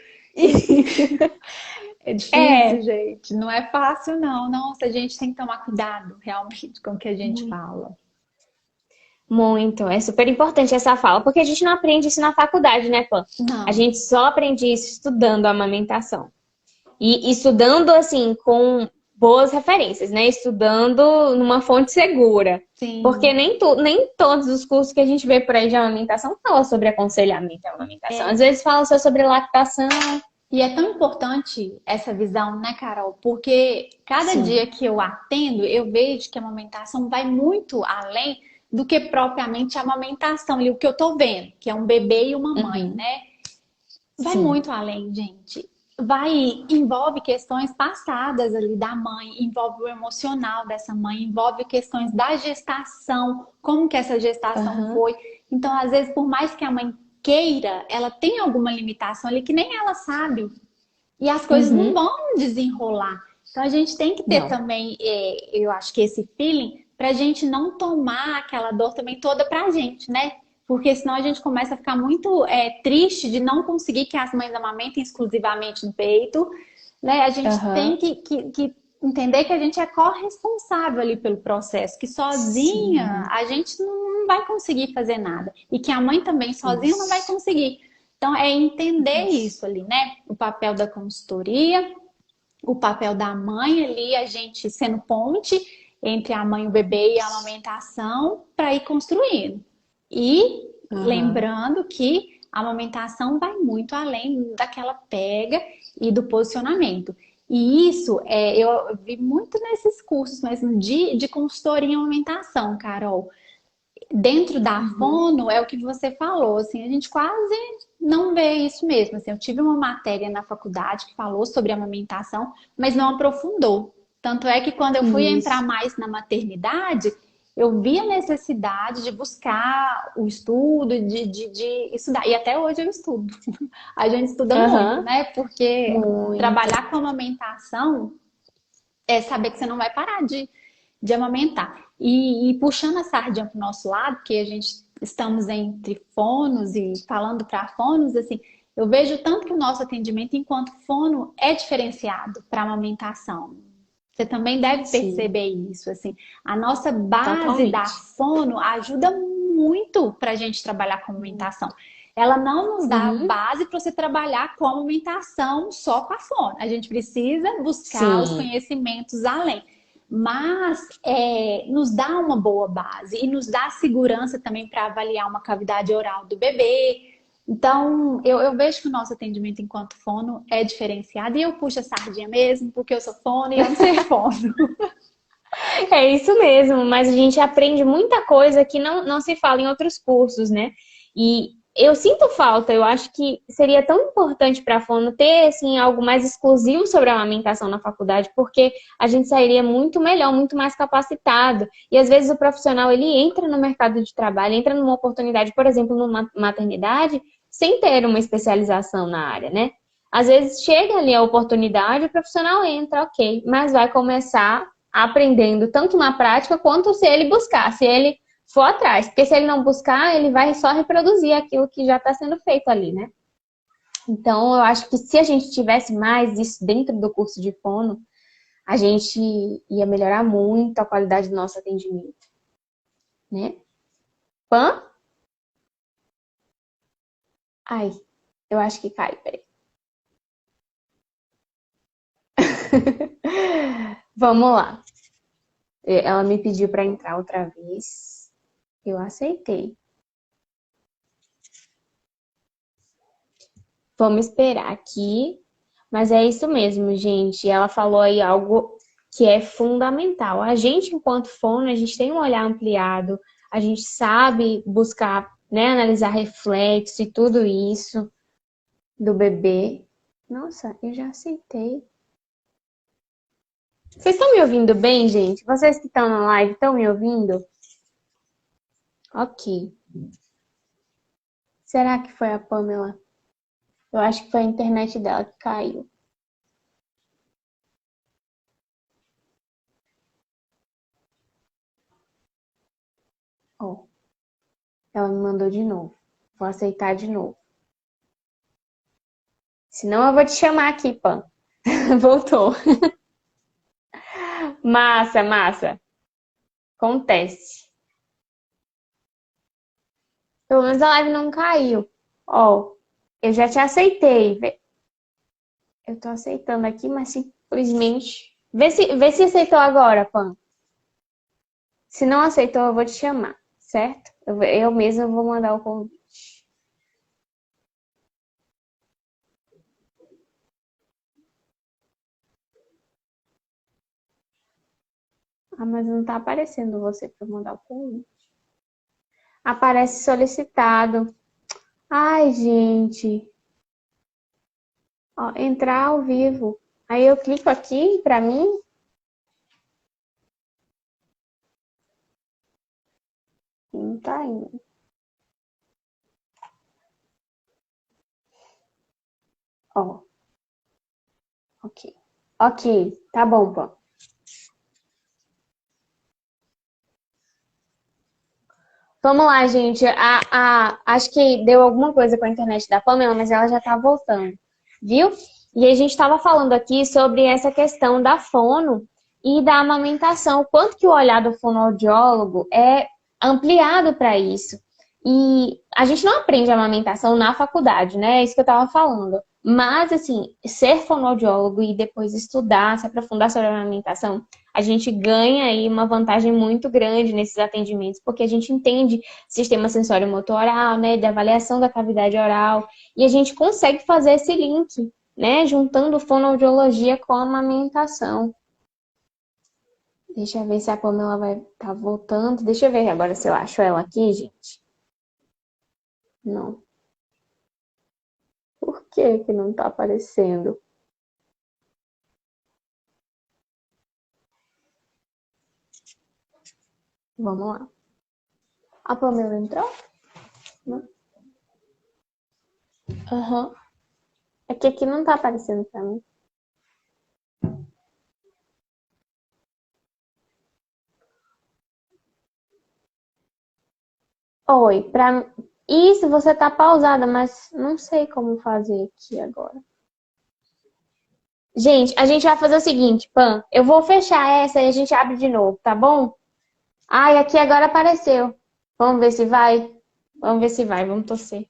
S2: É difícil,
S1: É,
S2: gente. Não é fácil, não. Nossa, a gente tem que tomar cuidado realmente com o que a gente fala.
S1: muito. É super importante essa fala, porque a gente não aprende isso na faculdade, né, Pan? A
S2: Não,
S1: gente só aprende isso estudando a amamentação. E estudando, assim, com boas referências, né? Estudando numa fonte segura. Porque
S2: sim.
S1: nem todos os cursos que a gente vê por aí de amamentação falam sobre aconselhamento e amamentação. Às vezes falam só sobre lactação.
S2: E é tão importante essa visão, né, Carol? Porque cada dia
S1: Sim.
S2: que eu atendo, eu vejo que a amamentação vai muito além do que propriamente a amamentação, ali, o que eu tô vendo, que é um bebê e uma mãe,
S1: Uhum.
S2: né? Vai
S1: Sim.
S2: muito além, gente. Envolve questões passadas ali da mãe, envolve o emocional dessa mãe, envolve questões da gestação, como que essa gestação
S1: Aham.
S2: foi. Então, às vezes, por mais que a mãe queira, ela tem alguma limitação ali que nem ela sabe. E as coisas não
S1: Uhum.
S2: vão desenrolar. Então, a gente tem que ter
S1: Não.
S2: também, eu acho que esse feeling, para a gente não tomar aquela dor também toda pra gente, né? Porque senão a gente começa a ficar muito triste de não conseguir que as mães amamentem exclusivamente no peito, né? A gente tem
S1: Aham.
S2: que entender que a gente é corresponsável ali pelo processo, que sozinha
S1: Sim,
S2: a gente não vai conseguir fazer nada. E que a mãe também sozinha não vai
S1: isso.
S2: conseguir. Então, é entender
S1: Isso.
S2: isso ali, né? O papel da consultoria, o papel da mãe ali, a gente sendo ponte entre a mãe e o bebê e a amamentação para ir construindo. E
S1: Aham.
S2: lembrando que a amamentação vai muito além daquela pega e do posicionamento. E isso eu vi muito nesses cursos mesmo de consultoria em amamentação, Carol. Dentro da
S1: Uhum.
S2: fono é o que você falou, assim, a gente quase não vê isso mesmo. Assim, eu tive uma matéria na faculdade que falou sobre amamentação, mas não aprofundou. Tanto é que quando eu fui entrar
S1: Isso.
S2: mais na maternidade, eu vi a necessidade de buscar o estudo, de estudar. E até hoje eu estudo. A gente estuda muito,
S1: Aham.
S2: né? Porque
S1: Muito.
S2: trabalhar com amamentação é saber que você não vai parar de amamentar. E puxando a sardinha para o nosso lado, porque a gente estamos entre fonos e falando para fonos, assim, eu vejo tanto que o nosso atendimento enquanto fono é diferenciado para amamentação. Você também deve
S1: Sim,
S2: perceber isso, assim. A nossa base da
S1: totalmente.
S2: fono ajuda muito para a gente trabalhar com amamentação. Ela não nos dá
S1: Uhum.
S2: base para você trabalhar com amamentação só com a fono. A gente precisa buscar os
S1: Sim.
S2: conhecimentos além. Mas nos dá uma boa base e nos dá segurança também para avaliar uma cavidade oral do bebê. Então, eu vejo que o nosso atendimento enquanto fono é diferenciado e eu puxo a sardinha mesmo, porque eu sou fono e amo ser fono.
S1: É isso mesmo, mas a gente aprende muita coisa que não se fala em outros cursos, né? E eu sinto falta, eu acho que seria tão importante para a Fono ter assim, algo mais exclusivo sobre a amamentação na faculdade, porque a gente sairia muito melhor, muito mais capacitado. E às vezes o profissional ele entra no mercado de trabalho, entra numa oportunidade, por exemplo, numa maternidade, sem ter uma especialização na área, né? Às vezes chega ali a oportunidade, o profissional entra, ok, mas vai começar aprendendo tanto na prática quanto se ele buscar, se ele for atrás. Porque se ele não buscar, ele vai só reproduzir aquilo que já está sendo feito ali, né? Então, eu acho que se a gente tivesse mais isso dentro do curso de fono, a gente ia melhorar muito a qualidade do nosso atendimento, né? Pan? Ai, eu acho que cai, peraí. Vamos lá. Ela me pediu para entrar outra vez. Eu aceitei. Vamos esperar aqui. Mas é isso mesmo, gente. Ela falou aí algo que é fundamental. A gente, enquanto fono, a gente tem um olhar ampliado, a gente sabe buscar, né, analisar reflexo e tudo isso do bebê. Nossa, eu já aceitei. Vocês estão me ouvindo bem, gente? Vocês que estão na live estão me ouvindo? Ok. Será que foi a Pamela? Eu acho que foi a internet dela que caiu. Ó, ela me mandou de novo. Vou aceitar de novo. Senão eu vou te chamar aqui, Pam. Voltou. Massa, massa. Acontece. Pelo menos a live não caiu. Ó, eu já te aceitei. Eu tô aceitando aqui, mas simplesmente. Vê se aceitou agora, Pam. Se não aceitou, eu vou te chamar, certo? Eu mesma vou mandar o convite. Ah, mas não tá aparecendo você para mandar o convite. Aparece solicitado. Ai, gente. Ó, entrar ao vivo. Aí eu clico aqui pra mim. Não tá indo. Ó, ok. Ok, tá bom, pô. Vamos lá, gente. Acho que deu alguma coisa com a internet da Pamela, mas ela já tá voltando. Viu? E a gente estava falando aqui sobre essa questão da fono e da amamentação, o quanto que o olhar do fonoaudiólogo é ampliado para isso. E a gente não aprende amamentação na faculdade, né? É isso que eu estava falando. Mas, assim, ser fonoaudiólogo e depois estudar, se aprofundar sobre a amamentação, a gente ganha aí uma vantagem muito grande nesses atendimentos, porque a gente entende sistema sensório-motor oral, né? Da avaliação da cavidade oral, e a gente consegue fazer esse link, né? Juntando fonoaudiologia com a amamentação. Deixa eu ver se a Pamela vai estar voltando. Deixa eu ver agora se eu acho ela aqui, gente. Não. Por que que não tá aparecendo? Vamos lá. A Pamela entrou? Não. Aham. É que aqui não tá aparecendo pra mim. Oi, Isso, você tá pausada, mas não sei como fazer aqui agora. Gente, a gente vai fazer o seguinte, Pam. Eu vou fechar essa e a gente abre de novo, tá bom? Ai, aqui agora apareceu. Vamos ver se vai. Vamos ver se vai, vamos torcer.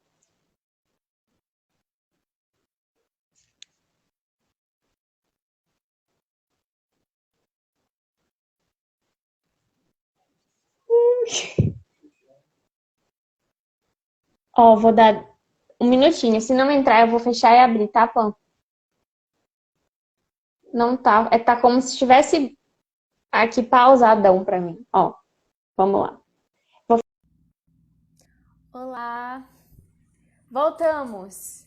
S1: Ó, vou dar um minutinho. Se não entrar, eu vou fechar e abrir, tá, Pam? Não tá. Tá como se estivesse aqui pausadão pra mim. Ó, vamos lá. Olá. Voltamos.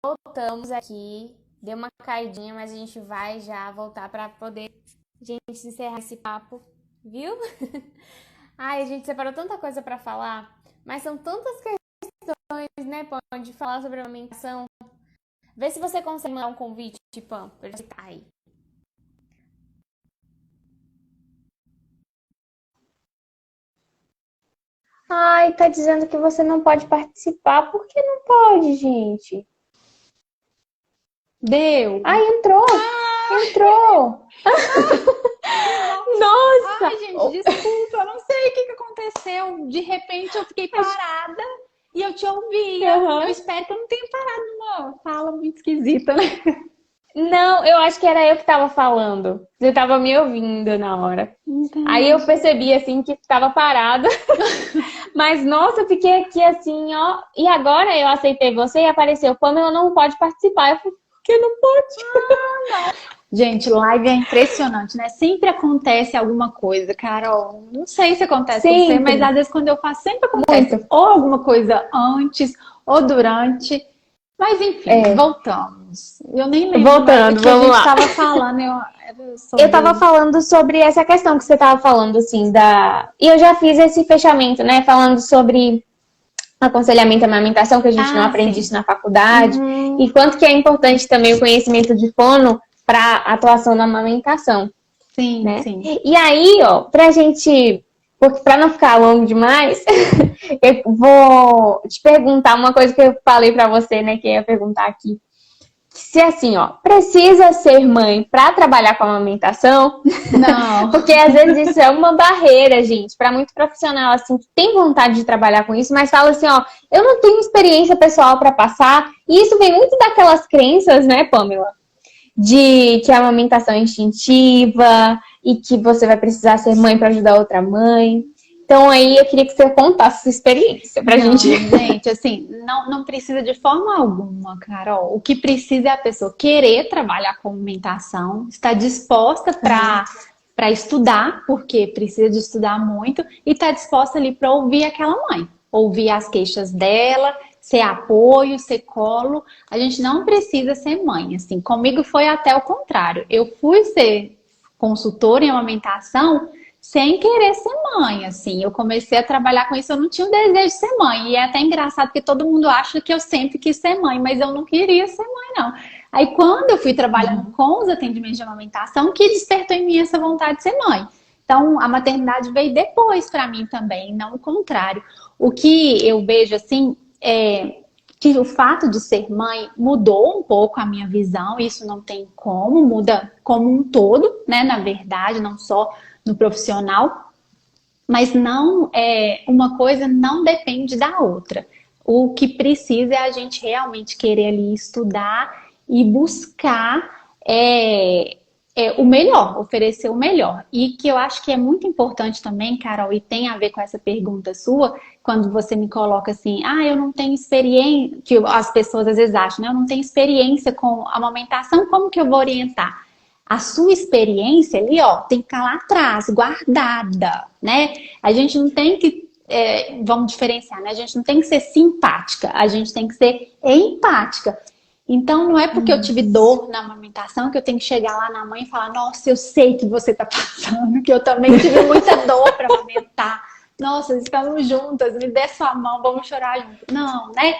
S1: Voltamos aqui. Deu uma caidinha, mas a gente vai já voltar para poder gente encerrar esse papo, viu? Ai, a gente separou tanta coisa para falar, mas são tantas questões, né, Pam, de falar sobre a amamentação. Vê se você consegue mandar um convite, Pam, pra gente estar aí. Ai, tá dizendo que você não pode participar. Por que não pode, gente?
S2: Deu.
S1: Ai, entrou! Entrou! Nossa!
S2: Ai, gente, desculpa, eu não sei o que que aconteceu. De repente eu fiquei parada e eu te ouvia.
S1: Uhum.
S2: Eu espero que eu não tenha parado numa fala muito esquisita, né?
S1: Não, eu acho que era eu que tava falando. Você tava me ouvindo na hora.
S2: Entendi.
S1: Aí eu percebi, assim, que tava parada. Mas, nossa, eu fiquei aqui assim, ó. E agora eu aceitei você e apareceu. Pamela não pode participar. Eu falei, por que não pode?
S2: Gente, live é impressionante, né? Sempre acontece alguma coisa, Carol. Não sei se acontece com você,
S1: Sempre.
S2: mas às vezes quando eu faço, sempre acontece.
S1: Muito.
S2: Ou alguma coisa antes, ou durante. Mas enfim, voltamos. Eu nem lembro
S1: Voltando,
S2: mais o que a
S1: vamos
S2: gente
S1: lá.
S2: estava falando. Era sobre...
S1: Eu tava falando sobre essa questão que você tava falando, assim, E eu já fiz esse fechamento, né? Falando sobre aconselhamento e amamentação, que a gente não aprende isso na faculdade. E quanto que é importante também o conhecimento de fono para atuação na amamentação.
S2: Sim,
S1: né?
S2: sim.
S1: E aí, ó, pra não ficar longo demais, eu vou te perguntar uma coisa que eu falei pra você, né, que eu ia perguntar aqui. Se assim, ó, precisa ser mãe pra trabalhar com a amamentação?
S2: Não.
S1: Porque às vezes isso é uma barreira, gente, pra muito profissional, assim, que tem vontade de trabalhar com isso, mas fala assim, ó, eu não tenho experiência pessoal pra passar. E isso vem muito daquelas crenças, né, Pamela? De que a amamentação é instintiva e que você vai precisar ser mãe para ajudar outra mãe. Então aí eu queria que você contasse sua experiência pra gente.
S2: Gente, assim, não precisa de forma alguma, Carol. O que precisa é a pessoa querer trabalhar com amamentação, estar disposta para estudar, porque precisa de estudar muito, e estar disposta ali para ouvir aquela mãe, ouvir as queixas dela, ser apoio, ser colo. A gente não precisa ser mãe, assim. Comigo foi até o contrário. Eu fui ser consultora em amamentação sem querer ser mãe, assim. Eu comecei a trabalhar com isso, eu não tinha o desejo de ser mãe. E é até engraçado porque todo mundo acha que eu sempre quis ser mãe, mas eu não queria ser mãe, não. Aí quando eu fui trabalhando com os atendimentos de amamentação, que despertou em mim essa vontade de ser mãe. Então, a maternidade veio depois para mim também, não o contrário. O que eu vejo, assim, que o fato de ser mãe mudou um pouco a minha visão, isso não tem como, muda como um todo, né? Na verdade, não só no profissional, mas não uma coisa não depende da outra. O que precisa é a gente realmente querer ali estudar e buscar o melhor, oferecer o melhor. E que eu acho que é muito importante também, Carol, e tem a ver com essa pergunta sua, quando você me coloca assim, eu não tenho experiência, que as pessoas às vezes acham, né? Eu não tenho experiência com amamentação, como que eu vou orientar? A sua experiência ali, ó, tem que ficar lá atrás, guardada, né? A gente não tem que, vamos diferenciar, né? A gente não tem que ser simpática, a gente tem que ser empática. Então, não é porque eu tive dor na amamentação que eu tenho que chegar lá na mãe e falar, nossa, eu sei que você tá passando, que eu também tive muita dor para amamentar. Nossa, estamos juntas, me dê sua mão, vamos chorar juntas. Não, né?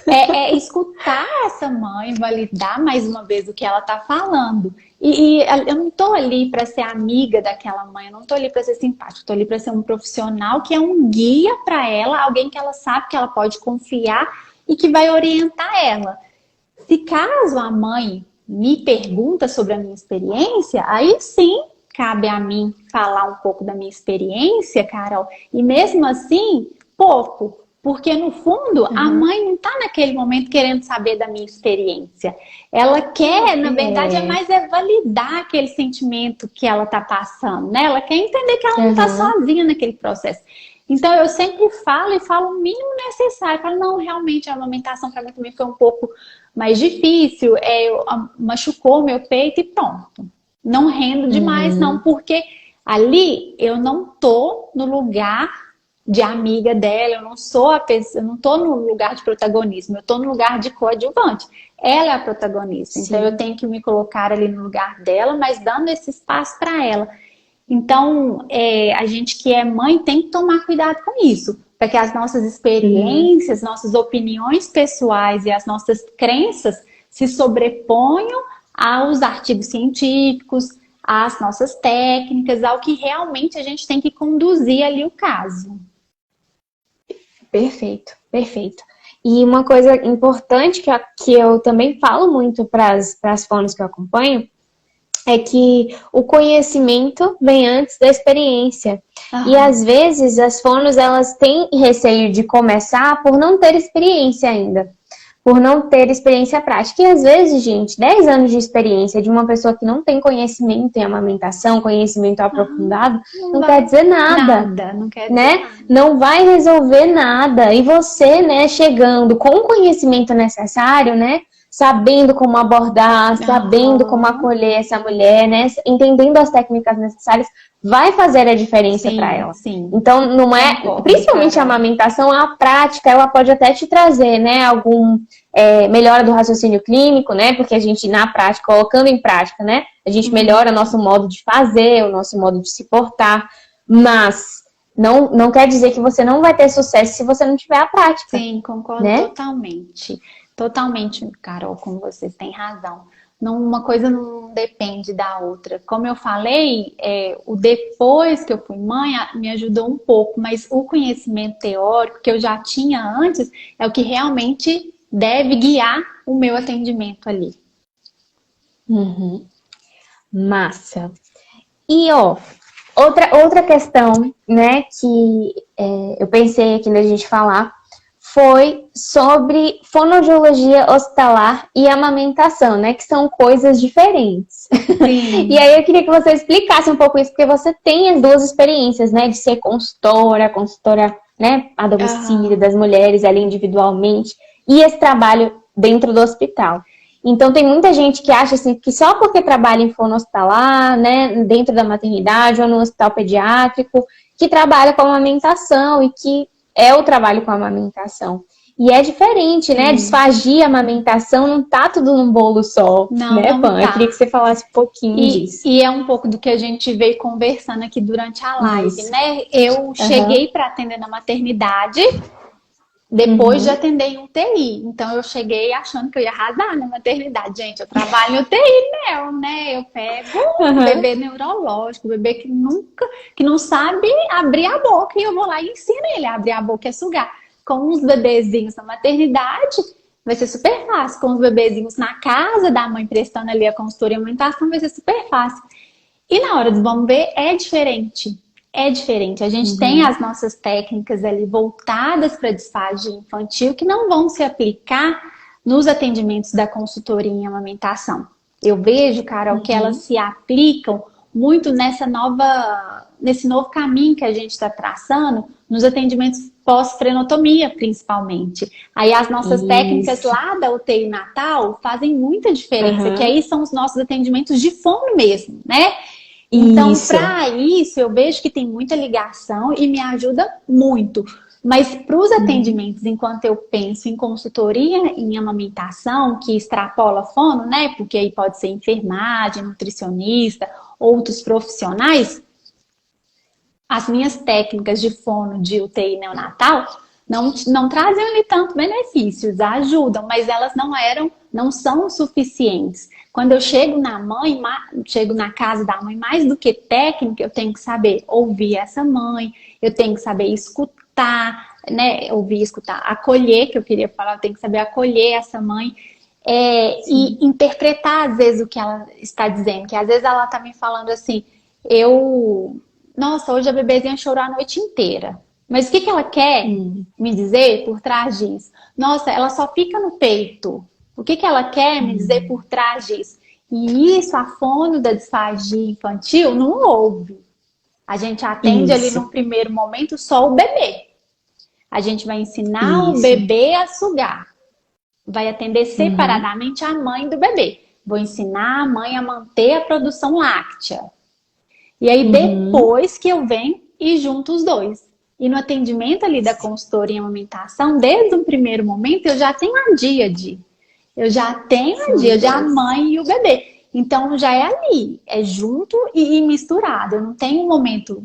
S2: É escutar essa mãe, validar mais uma vez o que ela tá falando. E eu não tô ali para ser amiga daquela mãe, eu não tô ali para ser simpática, eu tô ali para ser um profissional que é um guia para ela, alguém que ela sabe que ela pode confiar e que vai orientar ela. Se caso a mãe me pergunta sobre a minha experiência, aí sim cabe a mim falar um pouco da minha experiência, Carol. E mesmo assim, pouco. Porque no fundo, a mãe não está naquele momento querendo saber da minha experiência. Ela quer, na verdade, é validar aquele sentimento que ela está passando, né? Ela quer entender que ela não está sozinha naquele processo. Então, eu sempre falo e falo o mínimo necessário. Eu falo, não, realmente, a amamentação para mim também foi um pouco mais difícil. Machucou meu peito e pronto. Não rendo demais, não, porque ali eu não tô no lugar de amiga dela, eu não sou a pessoa, eu não tô no lugar de protagonismo, eu tô no lugar de coadjuvante. Ela é a protagonista, então eu tenho que me colocar ali no lugar dela, mas dando esse espaço para ela. Então, a gente que é mãe tem que tomar cuidado com isso, para que as nossas experiências, nossas opiniões pessoais e as nossas crenças se sobreponham aos artigos científicos, às nossas técnicas, ao que realmente a gente tem que conduzir ali o caso.
S1: Perfeito, perfeito. E uma coisa importante que eu também falo muito para as fonos que eu acompanho é que o conhecimento vem antes da experiência. E às vezes as fonos elas têm receio de começar por não ter experiência ainda. Por não ter experiência prática. E às vezes, gente, 10 anos de experiência de uma pessoa que não tem conhecimento em amamentação, conhecimento aprofundado, não quer dizer nada.
S2: Não quer dizer
S1: né? Não vai resolver nada. E você, né, chegando com o conhecimento necessário, né? Sabendo como abordar, sabendo como acolher essa mulher, né? Entendendo as técnicas necessárias, vai fazer a diferença para ela.
S2: Sim.
S1: Então, não é... Principalmente a amamentação, a prática, ela pode até te trazer, né? Algum melhora do raciocínio clínico, né? Porque a gente, na prática, colocando em prática, né? A gente melhora nosso modo de fazer, o nosso modo de se portar. Mas não quer dizer que você não vai ter sucesso se você não tiver a prática.
S2: Sim, concordo totalmente. Totalmente, Carol, como você tem razão. Uma coisa não depende da outra. Como eu falei, o depois que eu fui mãe me ajudou um pouco, mas o conhecimento teórico que eu já tinha antes é o que realmente deve guiar o meu atendimento ali.
S1: Massa. E, outra questão, né, que eu pensei aqui na gente falar, foi sobre fonoaudiologia hospitalar e amamentação, né? Que são coisas diferentes. E aí eu queria que você explicasse um pouco isso, porque você tem as duas experiências, né? De ser consultora, né? A domicílio das mulheres ali individualmente, e esse trabalho dentro do hospital. Então tem muita gente que acha assim, que só porque trabalha em fono hospitalar, né? Dentro da maternidade ou no hospital pediátrico, que trabalha com amamentação e que é o trabalho com a amamentação. E é diferente, né? Disfagia, amamentação, não tá tudo num bolo só, né, Pan? Eu queria que você falasse um pouquinho disso.
S2: E é um pouco do que a gente veio conversando aqui durante a live, né? Eu cheguei para atender na maternidade, depois de atender em UTI. Então, eu cheguei achando que eu ia arrasar na maternidade. Gente, eu trabalho em UTI, né? Eu pego um bebê neurológico, um bebê que não sabe abrir a boca. E eu vou lá e ensino ele a abrir a boca e a sugar. Com uns bebezinhos na maternidade, vai ser super fácil. Com os bebezinhos na casa da mãe prestando ali a consultoria e amamentação, vai ser super fácil. E na hora do vamos ver, é diferente. É diferente. A gente tem as nossas técnicas ali voltadas para disfagia infantil que não vão se aplicar nos atendimentos da consultoria em amamentação. Eu vejo, Carol, que elas se aplicam muito nesse novo caminho que a gente está traçando nos atendimentos pós-frenotomia, principalmente. Aí as nossas técnicas lá da UTI Natal fazem muita diferença, que aí são os nossos atendimentos de fono mesmo, né? Então, para isso, eu vejo que tem muita ligação e me ajuda muito. Mas para os atendimentos, enquanto eu penso em consultoria em amamentação, que extrapola fono, né? Porque aí pode ser enfermagem, nutricionista, outros profissionais, as minhas técnicas de fono de UTI neonatal não trazem ali tanto benefícios, ajudam, mas elas não são suficientes. Quando eu chego na casa da mãe, mais do que técnica, eu tenho que saber ouvir essa mãe, eu tenho que saber escutar, né? Ouvir, escutar, acolher, que eu queria falar, eu tenho que saber acolher essa mãe e interpretar, às vezes, o que ela está dizendo, que às vezes ela está me falando assim, nossa, hoje a bebezinha chorou a noite inteira. Mas o que ela quer me dizer por trás disso? Nossa, ela só fica no peito. O que ela quer me dizer por trás disso? E isso, a fono da disfagia infantil não ouve. A gente atende ali no primeiro momento só o bebê. A gente vai ensinar o bebê a sugar. Vai atender separadamente a mãe do bebê. Vou ensinar a mãe a manter a produção láctea. E aí depois que eu venho e junto os dois. E no atendimento ali da consultoria em amamentação, desde o primeiro momento, eu já tenho a díade. Eu já tenho a díade, a mãe e o bebê. Então já é ali, é junto e misturado. Eu não tenho um momento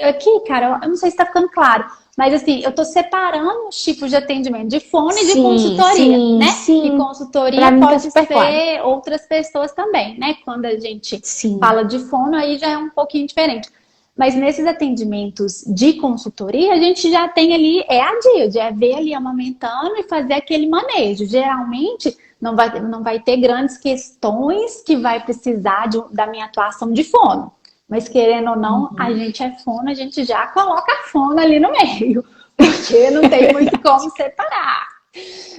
S2: aqui, cara, eu não sei se tá ficando claro, mas assim, eu tô separando os tipos de atendimento, de fone e de consultoria, né? E consultoria pode ser outras pessoas também, né? Quando a gente fala de fono, aí já é um pouquinho diferente. Mas nesses atendimentos de consultoria, a gente já tem ali, a díade, é ver ali amamentando e fazer aquele manejo. Geralmente, não vai ter grandes questões que vai precisar da minha atuação de fono. Mas querendo ou não, a gente é fono, a gente já coloca a fono ali no meio. Porque não tem muito como separar.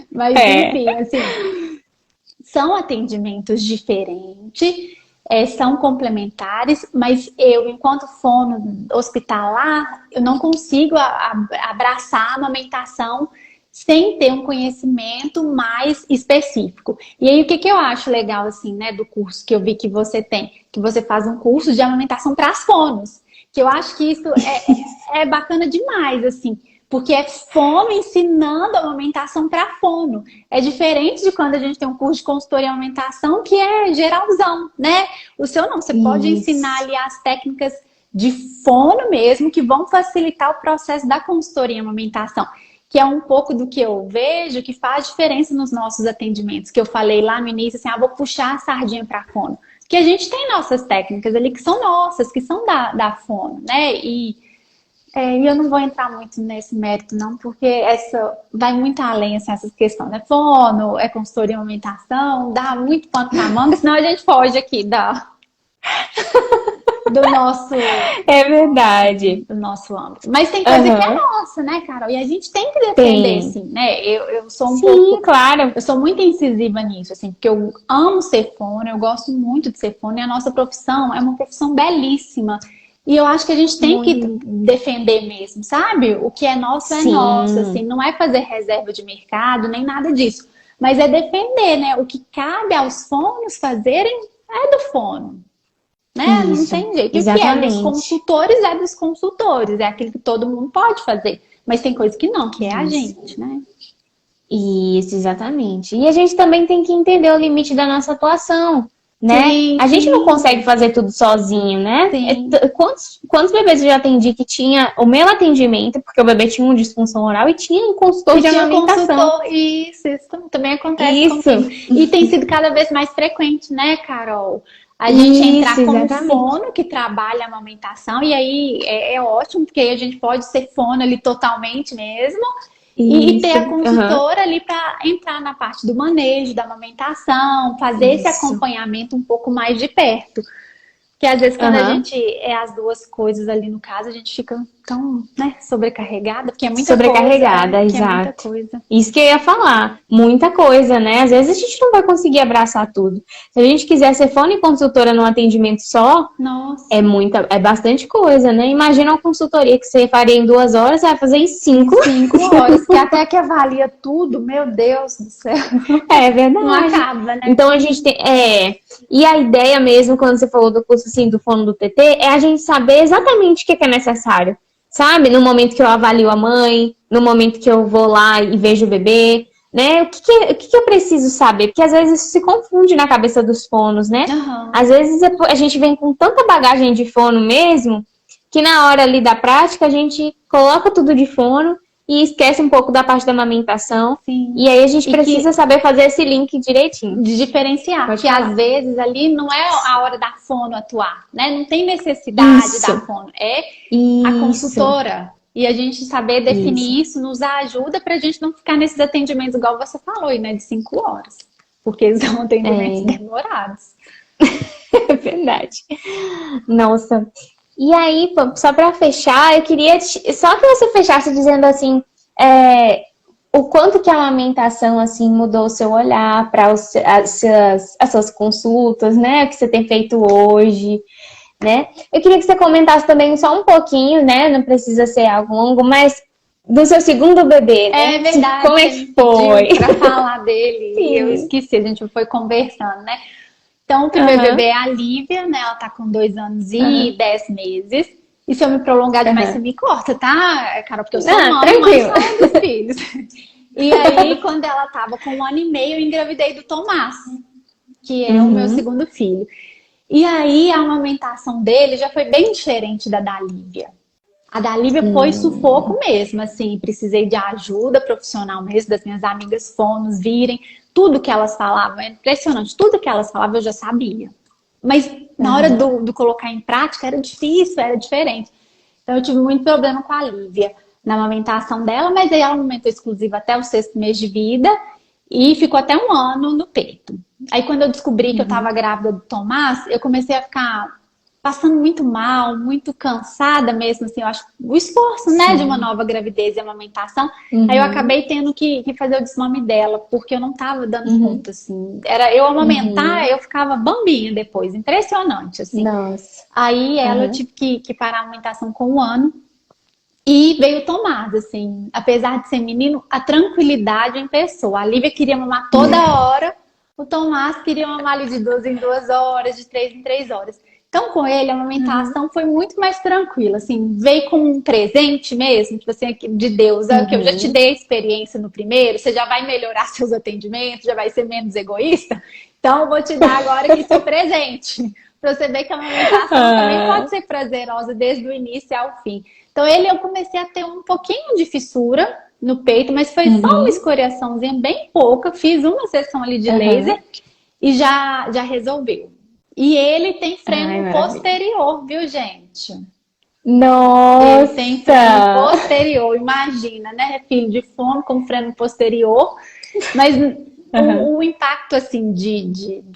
S2: Mas enfim, assim, são atendimentos diferentes. São complementares, mas eu, enquanto fono hospitalar, eu não consigo abraçar a amamentação sem ter um conhecimento mais específico. E aí, o que eu acho legal, assim, né, do curso que eu vi que você tem? Que você faz um curso de amamentação para as fonos. Que eu acho que isso é bacana demais, assim. Porque é fono ensinando a amamentação para fono. É diferente de quando a gente tem um curso de consultoria em amamentação que é geralzão, né? O seu não, você pode ensinar ali as técnicas de fono mesmo, que vão facilitar o processo da consultoria em amamentação. Que é um pouco do que eu vejo que faz diferença nos nossos atendimentos. Que eu falei lá no início, assim, vou puxar a sardinha para fono. Porque a gente tem nossas técnicas ali que são nossas, que são da fono, né? E eu não vou entrar muito nesse mérito, não, porque essa vai muito além, assim, essas questões. É fono, é consultoria em amamentação, dá muito pano pra manga, senão a gente foge aqui do nosso...
S1: É verdade.
S2: Do nosso âmbito. Mas tem coisa que é nossa, né, Carol? E a gente tem que defender, assim, né? Eu sou um pouco...
S1: claro.
S2: Eu sou muito incisiva nisso, assim, porque eu amo ser fono, eu gosto muito de ser fono, e a nossa profissão é uma profissão belíssima. E eu acho que a gente tem que defender mesmo, sabe? O que é nosso é nosso, assim, não é fazer reserva de mercado, nem nada disso. Mas é defender, né? O que cabe aos fonos fazerem é do fono, né? Não tem jeito.
S1: Exatamente.
S2: O que é dos consultores, é aquilo que todo mundo pode fazer. Mas tem coisa que não, que é a gente, né?
S1: Isso, exatamente. E a gente também tem que entender o limite da nossa atuação. Né? A gente não consegue fazer tudo sozinho, né? Quantos bebês eu já atendi que tinha o meu atendimento, porque o bebê tinha uma disfunção oral e tinha um consultor de amamentação.
S2: Isso também acontece comigo. E tem sido cada vez mais frequente, né, Carol? A gente entrar como fono que trabalha a amamentação, e aí é ótimo, porque aí a gente pode ser fono ali totalmente mesmo. E ter
S1: Isso.
S2: a consultora ali para entrar na parte do manejo, da amamentação, fazer esse
S1: Isso.
S2: acompanhamento um pouco mais de perto. Porque às vezes quando a
S1: Aham.
S2: gente é as duas coisas ali no caso, a gente fica tão, né, sobrecarregada, porque é muita coisa, né?
S1: Sobrecarregada,
S2: Que é muita
S1: exato.
S2: coisa.
S1: Isso que eu ia falar. Muita coisa, né? Às vezes a gente não vai conseguir abraçar tudo. Se a gente quiser ser fone consultora num atendimento só,
S2: Nossa,
S1: é bastante coisa, né? Imagina uma consultoria que você faria em 2 horas, você vai fazer em
S2: em
S1: 5.
S2: 5 horas, que até que avalia tudo, meu Deus do céu,
S1: É
S2: não
S1: verdade.
S2: acaba, né?
S1: Então a gente tem. E a ideia mesmo, quando você falou do curso assim, do fono do TT, é a gente saber exatamente o que é necessário. Sabe? No momento que eu avalio a mãe, no momento que eu vou lá e vejo o bebê, né? O que eu preciso saber? Porque às vezes isso se confunde na cabeça dos fonos, né?
S2: Aham.
S1: Às vezes a gente vem com tanta bagagem de fono mesmo, que na hora ali da prática a gente coloca tudo de fono e esquece um pouco da parte da amamentação.
S2: Sim.
S1: E aí a gente
S2: E
S1: precisa
S2: que
S1: saber fazer esse link direitinho.
S2: de diferenciar,
S1: Pode
S2: que
S1: falar.
S2: às vezes ali não é a hora da fono atuar, né? Não tem necessidade da
S1: Isso,
S2: fono, é a
S1: isso,
S2: consultora. E a gente saber
S1: isso.
S2: definir isso nos ajuda para a gente não ficar nesses atendimentos, igual você falou, né? De 5 horas. Porque são atendimentos
S1: É,
S2: demorados.
S1: é verdade. Nossa. E aí, pô, só para fechar, eu queria só que você fechasse dizendo assim, o quanto que a amamentação assim mudou o seu olhar para as suas consultas, né? O que você tem feito hoje, né? Eu queria que você comentasse também só um pouquinho, né? Não precisa ser algo longo, mas do seu segundo bebê,
S2: É
S1: né?
S2: verdade,
S1: Como é
S2: você
S1: que
S2: me
S1: foi?
S2: pediu para falar dele e eu
S1: Sim.
S2: esqueci, a gente foi conversando, né? Então, o primeiro
S1: Aham,
S2: bebê é a Lívia, né? Ela tá com 2 anos e
S1: aham,
S2: 10 meses. E se eu me prolongar demais, você
S1: aham.
S2: me corta, tá, Carol? Porque eu sou
S1: Ah,
S2: mãe, mãe
S1: tranquilo.
S2: só dos filhos. E aí, quando ela tava com 1 ano e meio, eu engravidei do Tomás, que é o meu
S1: Uhum.
S2: segundo filho. E aí, a amamentação dele já foi bem diferente da Lívia. A da Lívia foi sufoco mesmo, assim, precisei de ajuda profissional mesmo, das minhas amigas fonos virem, tudo que elas falavam, é impressionante, tudo que elas falavam eu já sabia. Mas na hora
S1: Aham.
S2: do colocar em prática era difícil, era diferente. Então eu tive muito problema com a Lívia na amamentação dela, mas aí ela amamentou exclusiva até o 6º mês de vida e ficou até 1 ano no peito. Aí quando eu descobri que eu estava grávida do Tomás, eu comecei a ficar passando muito mal, muito cansada mesmo, assim, eu acho, o esforço, né, de uma
S1: Sim.
S2: nova gravidez e amamentação. Aí eu
S1: Uhum.
S2: acabei tendo que fazer o desmame dela, porque eu não tava dando
S1: Uhum.
S2: conta, assim. Era eu amamentar,
S1: Uhum.
S2: eu ficava bambinha depois, impressionante, assim.
S1: Nossa.
S2: Aí ela eu
S1: Aham.
S2: tive que parar a amamentação com 1 ano. E veio o Tomás, assim, apesar de ser menino, a tranquilidade em pessoa. A Lívia queria mamar toda hora, o Tomás queria mamar ali de 2 em 2 horas, de 3 em 3 horas. Então, com ele, a
S1: Uhum.
S2: amamentação foi muito mais tranquila, assim, veio com um presente mesmo, tipo assim, de Deus, que eu já te
S1: Uhum.
S2: dei a experiência no primeiro, você já vai melhorar seus atendimentos, já vai ser menos egoísta, então eu vou te dar agora aqui seu presente, para você ver que a amamentação também
S1: Ah.
S2: pode ser prazerosa desde o início ao fim. Então, ele eu comecei a ter um pouquinho de fissura no peito, mas foi só uma
S1: Uhum.
S2: escoriaçãozinha bem pouca. Fiz uma sessão ali de
S1: Aham.
S2: laser e já resolveu. E ele tem
S1: Ai,
S2: freno
S1: maravilha.
S2: posterior, viu, gente? Ele tem freno
S1: Nossa!
S2: posterior, imagina, né? Filho de fome com freno posterior. Mas
S1: Aham.
S2: o impacto, assim,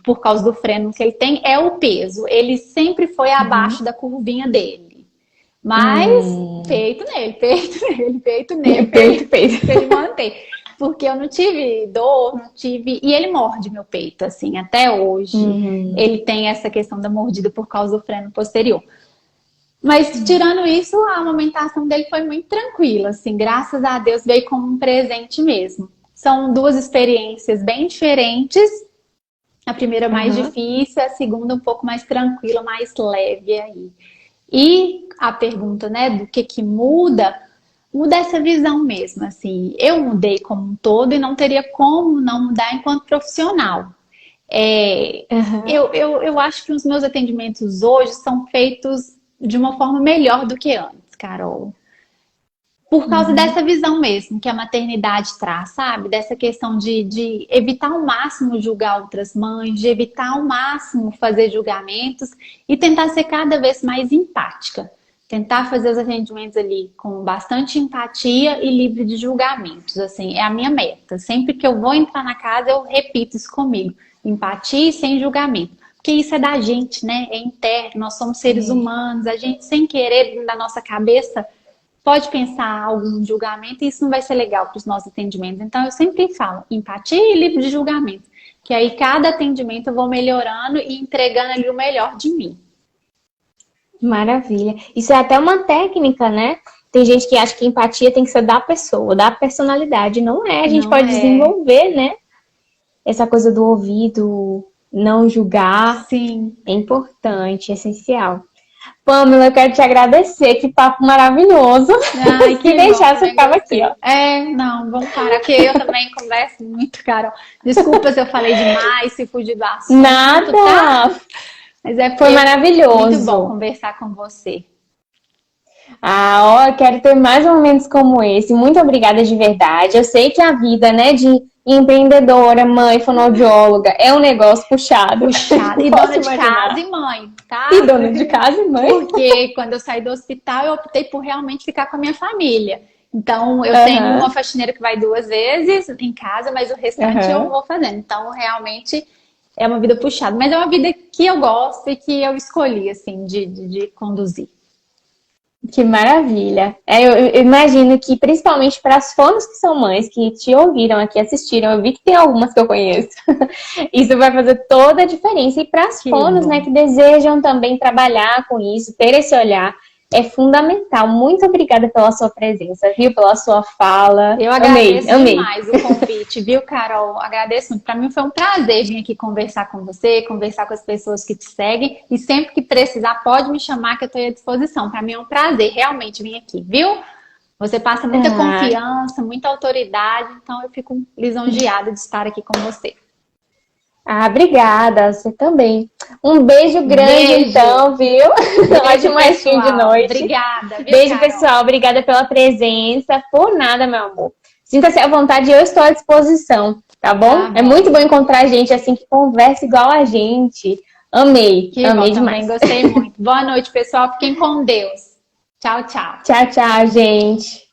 S2: por causa do freno que ele tem é o peso. Ele sempre foi
S1: Uhum.
S2: abaixo da curvinha dele. Mas
S1: Hum.
S2: peito nele, peito nele, peito nele,
S1: Peito,
S2: pra
S1: peito.
S2: ele manter. Porque eu não tive dor, não tive. E ele morde meu peito, assim, até hoje.
S1: Uhum.
S2: Ele tem essa questão da mordida por causa do freno posterior. Mas tirando isso, a amamentação dele foi muito tranquila, assim, graças a Deus veio como um presente mesmo. São duas experiências bem diferentes. A primeira mais
S1: Aham.
S2: difícil, a segunda um pouco mais tranquila, mais leve aí. E a pergunta, né, do que muda, muda essa visão mesmo, assim. Eu mudei como um todo e não teria como não mudar enquanto profissional. É,
S1: Aham.
S2: eu acho que os meus atendimentos hoje são feitos de uma forma melhor do que antes, Carol. Por causa
S1: Uhum.
S2: dessa visão mesmo que a maternidade traz, sabe? Dessa questão de evitar ao máximo julgar outras mães, de evitar ao máximo fazer julgamentos e tentar ser cada vez mais empática. Tentar fazer os atendimentos ali com bastante empatia e livre de julgamentos, assim, é a minha meta. Sempre que eu vou entrar na casa, eu repito isso comigo. Empatia e sem julgamento. Porque isso é da gente, né? É interno, nós somos seres humanos, a gente sem querer, na nossa cabeça, pode pensar algum julgamento e isso não vai ser legal para os nossos atendimentos. Então, eu sempre falo empatia e livre de julgamento. Que aí, cada atendimento eu vou melhorando e entregando ali o melhor de mim.
S1: Maravilha. Isso é até uma técnica, né? Tem gente que acha que empatia tem que ser da pessoa, da personalidade. Não é, a gente
S2: Não
S1: pode
S2: é.
S1: desenvolver, né? Essa coisa do ouvido, não julgar.
S2: Sim.
S1: É importante, é essencial. Pamela, eu quero te agradecer, que papo maravilhoso.
S2: Ai,
S1: Se deixar,
S2: bom,
S1: você ficava aqui, ó.
S2: Não, vamos parar, porque eu também converso muito, Carol. Desculpa se eu falei demais, se fugi do assunto,
S1: Nada!
S2: tá? Mas
S1: Foi maravilhoso.
S2: Muito bom conversar com você.
S1: Ah, ó, eu quero ter mais momentos como esse. Muito obrigada de verdade. Eu sei que a vida, né, de empreendedora, mãe, fonoaudióloga, é um negócio puxado.
S2: Puxado. E dona de casa e mãe, tá?
S1: E dona de casa e mãe.
S2: Porque quando eu saí do hospital, eu optei por realmente ficar com a minha família. Então, eu tenho uma faxineira que vai 2 vezes em casa, mas o restante eu vou fazendo. Então, realmente é uma vida puxada. Mas é uma vida que eu gosto e que eu escolhi, assim, de conduzir.
S1: Que maravilha. Eu imagino que, principalmente para as fonos que são mães, que te ouviram aqui, assistiram, eu vi que tem algumas que eu conheço. Isso vai fazer toda a diferença. E para as fonos, né, que desejam também trabalhar com isso, ter esse olhar, é fundamental. Muito obrigada pela sua presença, viu? Pela sua fala.
S2: Eu agradeço demais o convite, viu, Carol? Agradeço muito. Para mim foi um prazer vir aqui conversar com você, conversar com as pessoas que te seguem. E sempre que precisar, pode me chamar que eu estou à disposição. Para mim é um prazer realmente vir aqui, viu? Você passa muita confiança, muita autoridade. Então eu fico lisonjeada de estar aqui com você.
S1: Ah, obrigada, você também. Um beijo grande, então, viu? Ótimo restinho de noite.
S2: Obrigada. Viu,
S1: beijo,
S2: Carol?
S1: pessoal. Obrigada pela presença. Por nada, meu amor. Sinta-se à vontade, eu estou à disposição, tá bom? É muito bom encontrar gente assim que conversa igual a gente. Amei, amei demais.
S2: Também gostei muito. Boa noite, pessoal. Fiquem com Deus. Tchau, tchau.
S1: Tchau, tchau, gente.